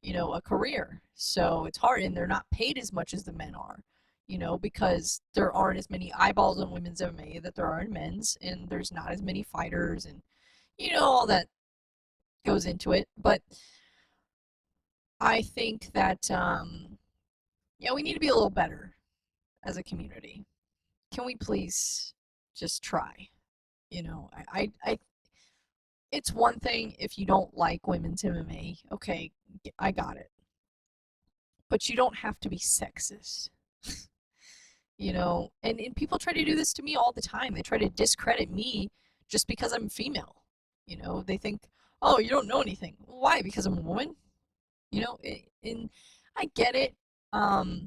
a career. So it's hard, and they're not paid as much as the men are, because there aren't as many eyeballs on women's MMA that there are in men's, and there's not as many fighters, and all that goes into it. But I think that yeah, we need to be a little better as a community. Can we please just try? I it's one thing if you don't like women's MMA. Okay, I got it. But you don't have to be sexist. And people try to do this to me all the time. They try to discredit me just because I'm female. They think, oh, you don't know anything. Why? Because I'm a woman? And I get it. But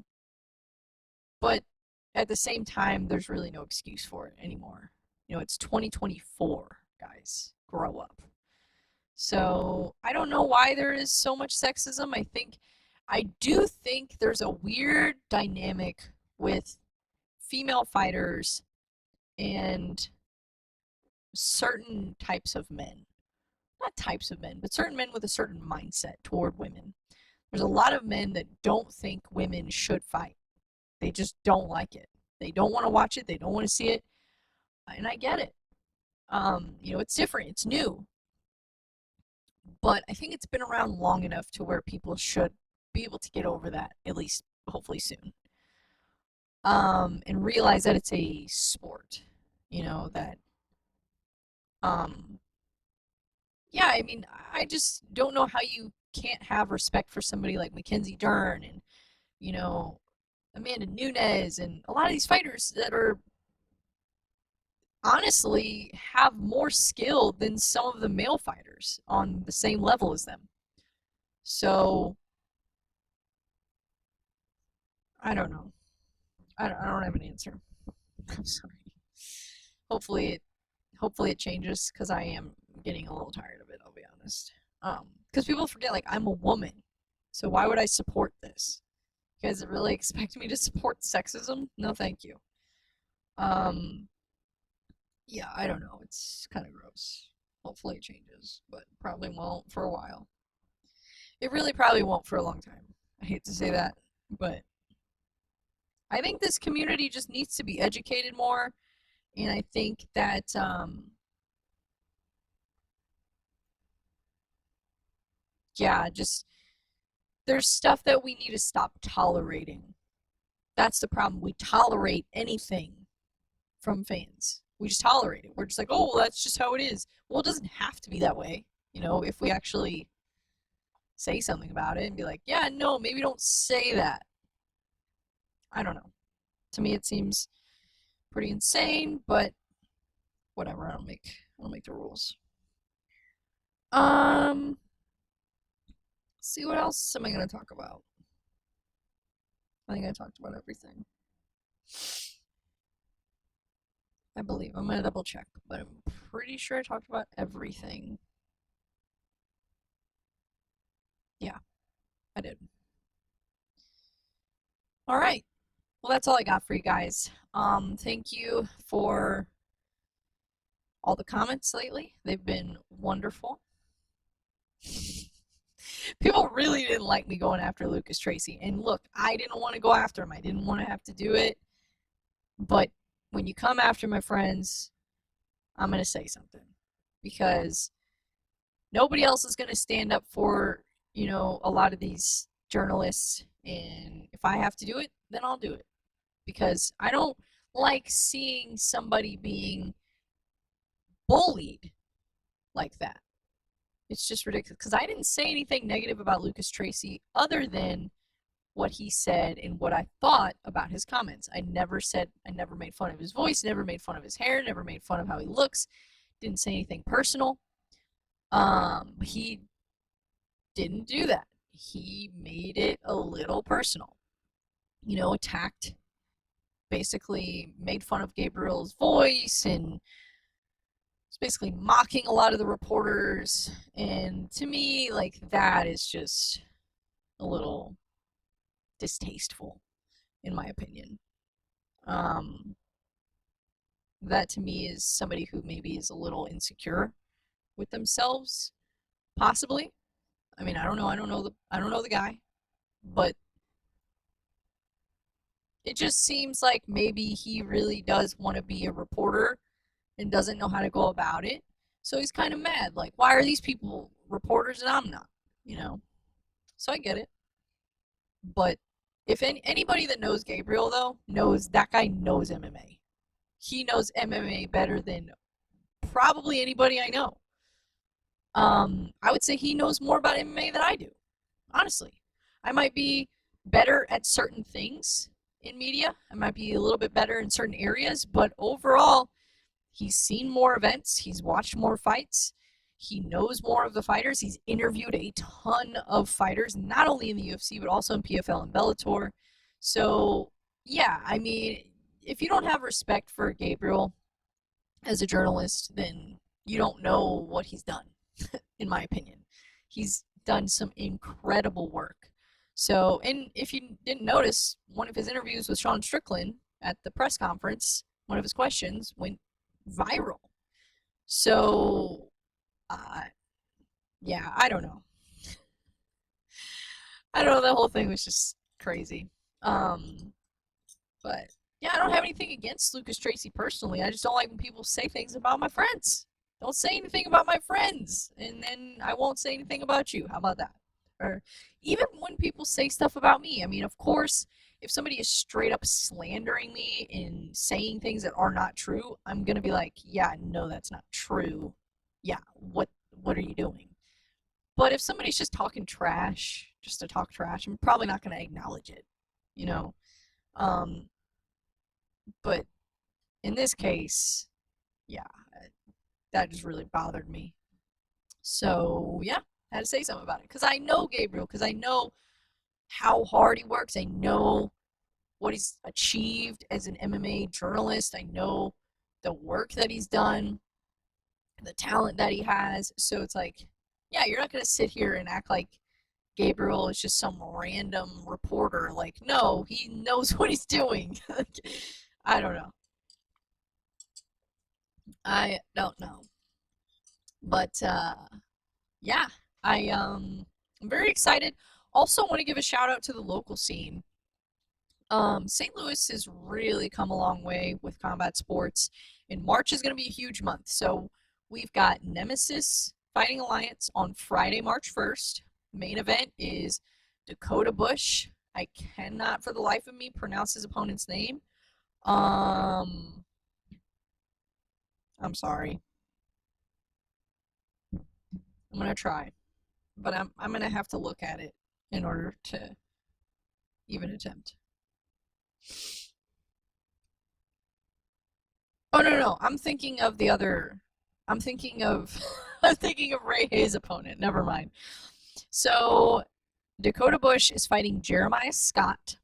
at the same time, there's really no excuse for it anymore. It's 2024, guys. Grow up. So I don't know why there is so much sexism. I do think there's a weird dynamic with female fighters and certain types of men. Not types of men, but certain men with a certain mindset toward women. There's a lot of men that don't think women should fight. They just don't like it. They don't want to watch it. They don't want to see it. And I get it. It's different. It's new. But I think it's been around long enough to where people should be able to get over that, at least hopefully soon. And realize that it's a sport. That yeah, I just don't know how you can't have respect for somebody like Mackenzie Dern and, Amanda Nunes and a lot of these fighters that are honestly have more skill than some of the male fighters on the same level as them. So I don't know. I don't have an answer. I'm sorry. Hopefully it changes because I am getting a little tired of it. I'll be honest. Because people forget like I'm a woman, so why would I support this? You guys really expect me to support sexism? No, thank you. Yeah, I don't know. It's kind of gross. Hopefully it changes, but probably won't for a while. It really probably won't for a long time. I hate to say that, but I think this community just needs to be educated more, and I think that yeah, just there's stuff that we need to stop tolerating. That's the problem. We tolerate anything from fans. We just tolerate it. We're just like, oh, well, that's just how it is. Well, it doesn't have to be that way. If we actually say something about it and be like, yeah, no, maybe don't say that. I don't know. To me, it seems pretty insane, but whatever. I don't make the rules. Um, see what else am I gonna talk about? I think I talked about everything. I believe. I'm gonna double check, but I'm pretty sure I talked about everything. Yeah, I did. All right. Well, that's all I got for you guys. Thank you for all the comments lately. They've been wonderful. People really didn't like me going after Lucas Tracy. And look, I didn't want to go after him. I didn't want to have to do it. But when you come after my friends, I'm going to say something. Because nobody else is going to stand up for, a lot of these journalists. And if I have to do it, then I'll do it. Because I don't like seeing somebody being bullied like that. It's just ridiculous. Because I didn't say anything negative about Lucas Tracy other than what he said and what I thought about his comments. I never made fun of his voice, never made fun of his hair, never made fun of how he looks, didn't say anything personal. He didn't do that. He made it a little personal. Attacked, basically made fun of Gabriel's voice and was basically mocking a lot of the reporters. And to me, like, that is just a little distasteful, in my opinion. That to me is somebody who maybe is a little insecure with themselves, possibly. I mean, I don't know. I don't know the guy, but it just seems like maybe he really does want to be a reporter and doesn't know how to go about it. So he's kind of mad. Like, why are these people reporters and I'm not? You know? So I get it. But if anybody that knows Gabriel, though, knows that guy knows MMA. He knows MMA better than probably anybody I know. I would say he knows more about MMA than I do, honestly. I might be better at certain things in media. I might be a little bit better in certain areas, but overall, he's seen more events, he's watched more fights, he knows more of the fighters, he's interviewed a ton of fighters, not only in the UFC, but also in PFL and Bellator. So, yeah, I mean, if you don't have respect for Gabriel as a journalist, then you don't know what he's done, in my opinion. He's done some incredible work. So, and if you didn't notice, one of his interviews with Sean Strickland at the press conference, one of his questions went viral. So, uh, yeah, I don't know. I don't know. The whole thing was just crazy. But yeah, I don't have anything against Lucas Tracy personally. I just don't like when people say things about my friends. Don't say anything about my friends, and then I won't say anything about you. How about that? Or even when people say stuff about me. I mean, of course, if somebody is straight up slandering me and saying things that are not true, I'm gonna be like, yeah, no, that's not true. Yeah, what are you doing? But if somebody's just talking trash, just to talk trash, I'm probably not gonna acknowledge it. You know. Um, but in this case, yeah, that just really bothered me. So yeah, I had to say something about it because I know Gabriel, because I know how hard he works. I know what he's achieved as an MMA journalist. I know the work that he's done, the talent that he has. So it's like, yeah, you're not going to sit here and act like Gabriel is just some random reporter. Like, no, he knows what he's doing. I don't know. I don't know. But yeah, I'm very excited. Also want to give a shout out to the local scene. St. Louis has really come a long way with combat sports, and March is going to be a huge month. So we've got Nemesis Fighting Alliance on Friday, March 1st. Main event is Dakota Bush. I cannot for the life of me pronounce his opponent's name. I'm sorry. I'm gonna try, but I'm gonna have to look at it in order to even attempt. Oh no, I'm thinking of the other. I'm thinking of I'm thinking of Ray Hayes' opponent. Never mind. So Dakota Bush is fighting Jeremiah Scott.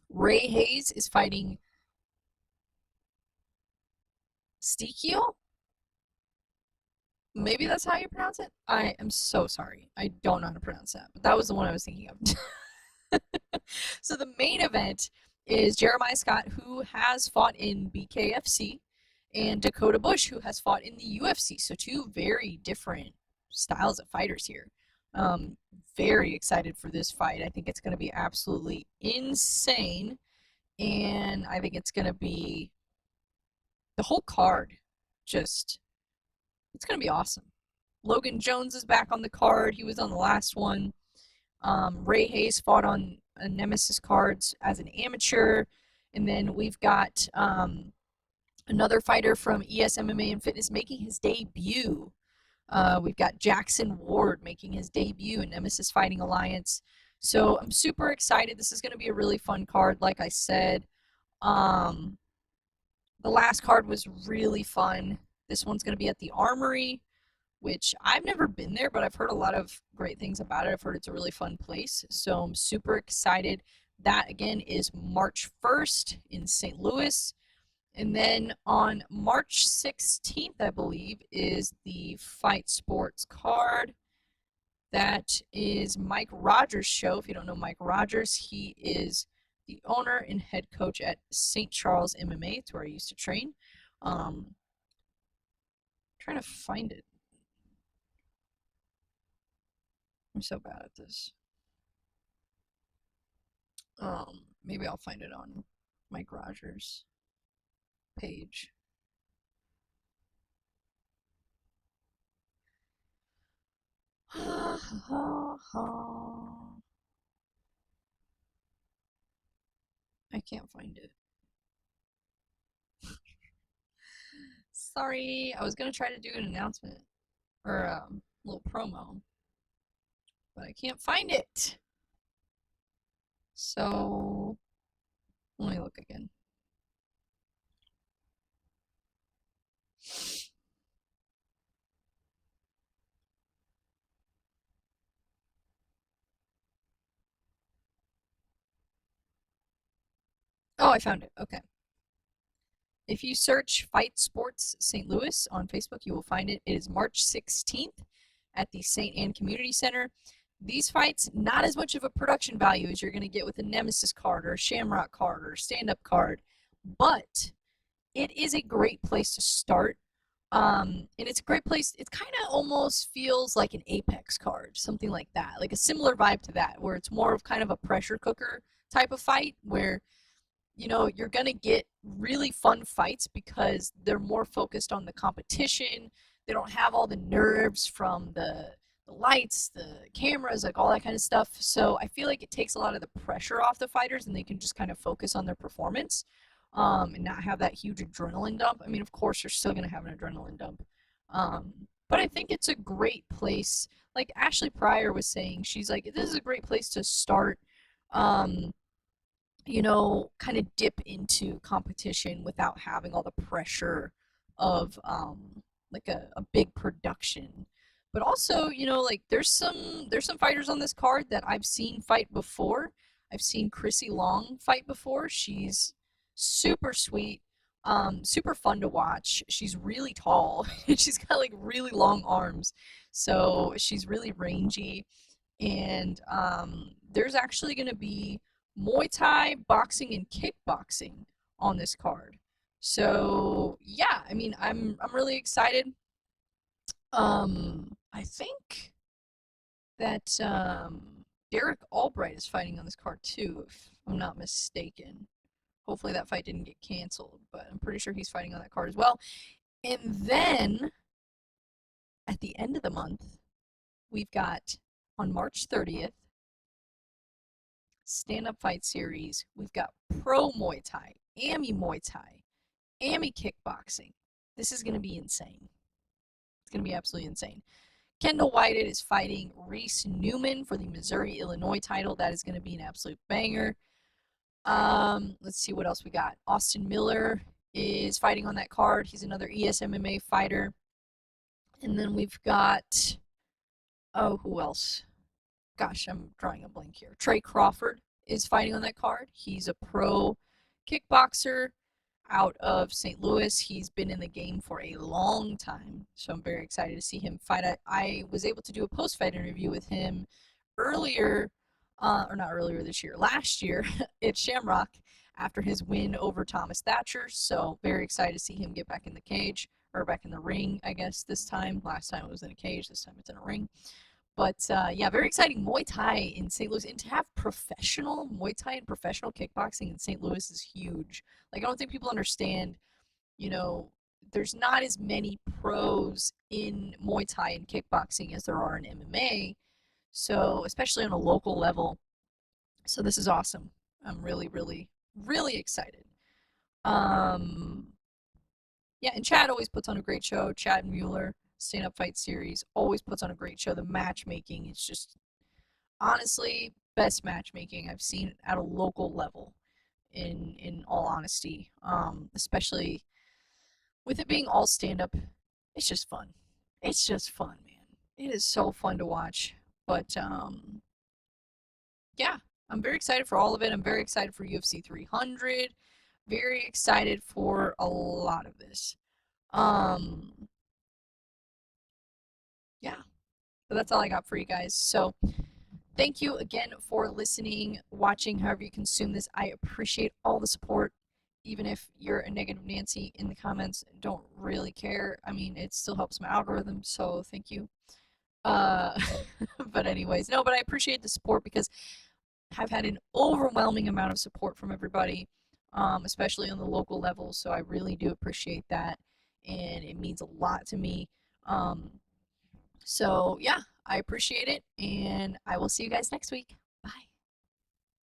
Ray Hayes is fighting Stikio. Maybe that's how you pronounce it. I am so sorry. I don't know how to pronounce that, but that was the one I was thinking of. So the main event is Jeremiah Scott, who has fought in BKFC, and Dakota Bush, who has fought in the UFC. So two very different styles of fighters here. Um, very excited for this fight. I think it's going to be absolutely insane, and I think it's going to be the whole card. Just it's going to be awesome. Logan Jones is back on the card. He was on the last one. Ray Hayes fought on Nemesis cards as an amateur. And then we've got another fighter from ESMMA and Fitness making his debut. We've got Jackson Ward making his debut in Nemesis Fighting Alliance. So I'm super excited. This is going to be a really fun card, like I said. The last card was really fun. This one's going to be at the Armory, which I've never been there, but I've heard a lot of great things about it. I've heard it's a really fun place. So I'm super excited. That, again, is March 1st in St. Louis. And then on March 16th, I believe, is the Fight Sports card. That is Mike Rogers' show. If you don't know Mike Rogers, he is the owner and head coach at St. Charles MMA. It's where I used to train. Trying to find it. I'm so bad at this. Maybe I'll find it on Mike Rogers' page. I can't find it. Sorry, I was gonna try to do an announcement or a little promo, but I can't find it. So let me look again. Oh, I found it. Okay. If you search Fight Sports St. Louis on Facebook, you will find it. It is March 16th at the St. Anne Community Center. These fights, not as much of a production value as you're going to get with a Nemesis card or a Shamrock card or a stand-up card, but it is a great place to start. And it's a great place. It kind of almost feels like an Apex card, something like that, like a similar vibe to that, where it's more of kind of a pressure cooker type of fight where you're going to get really fun fights because they're more focused on the competition. They don't have all the nerves from the lights, the cameras, like all that kind of stuff. So I feel like it takes a lot of the pressure off the fighters and they can just kind of focus on their performance and not have that huge adrenaline dump. I mean, of course, you're still going to have an adrenaline dump. But I think it's a great place. Like Ashley Pryor was saying, she's like, this is a great place to start. Um, kind of dip into competition without having all the pressure of like a big production. But also, like there's some fighters on this card that I've seen fight before. I've seen Chrissy Long fight before. She's super sweet, super fun to watch. She's really tall. She's got like really long arms. So she's really rangy. And there's actually going to be Muay Thai, boxing, and kickboxing on this card. So yeah, I mean, I'm really excited. I think that Derek Albright is fighting on this card too, if I'm not mistaken. Hopefully that fight didn't get canceled, but I'm pretty sure he's fighting on that card as well. And then at the end of the month, we've got on March 30th, stand-up fight series. We've got pro Muay Thai, Ami Muay Thai, Ami kickboxing. This is going to be insane. It's going to be absolutely insane. Kendall Whitehead is fighting Reese Newman for the Missouri-Illinois title. That is going to be an absolute banger. Let's see what else we got. Austin Miller is fighting on that card. He's another ESMMA fighter. And then we've got, who else? Gosh, I'm drawing a blank here. Trey Crawford is fighting on that card. He's a pro kickboxer out of St. Louis. He's been in the game for a long time, so I'm very excited to see him fight. I was able to do a post-fight interview with him earlier, or not earlier this year, last year at Shamrock after his win over Thomas Thatcher. So very excited to see him get back in the cage, or back in the ring, I guess this time. Last time it was in a cage, this time it's in a ring. But yeah, very exciting. Muay Thai in St. Louis, and to have professional Muay Thai and professional kickboxing in St. Louis is huge. Like, I don't think people understand, you know, there's not as many pros in Muay Thai and kickboxing as there are in MMA. So, especially on a local level. So, this is awesome. I'm really, really, really excited. Um, yeah, and Chad always puts on a great show. Chad Mueller, Stand Up Fight Series, always puts on a great show. The matchmaking is just honestly best matchmaking I've seen at a local level. In all honesty, especially with it being all stand up, it's just fun. It's just fun, man. It is so fun to watch. But yeah, I'm very excited for all of it. I'm very excited for UFC 300. Very excited for a lot of this. Um, yeah, but that's all I got for you guys. So thank you again for listening, watching, however you consume this. I appreciate all the support. even if you're a negative Nancy in the comments, don't really care. I mean, it still helps my algorithm, so thank you. Uh, but anyways, no, but I appreciate the support because I've had an overwhelming amount of support from everybody, especially on the local level. So I really do appreciate that, and it means a lot to me. So yeah, I appreciate it, and I will see you guys next week.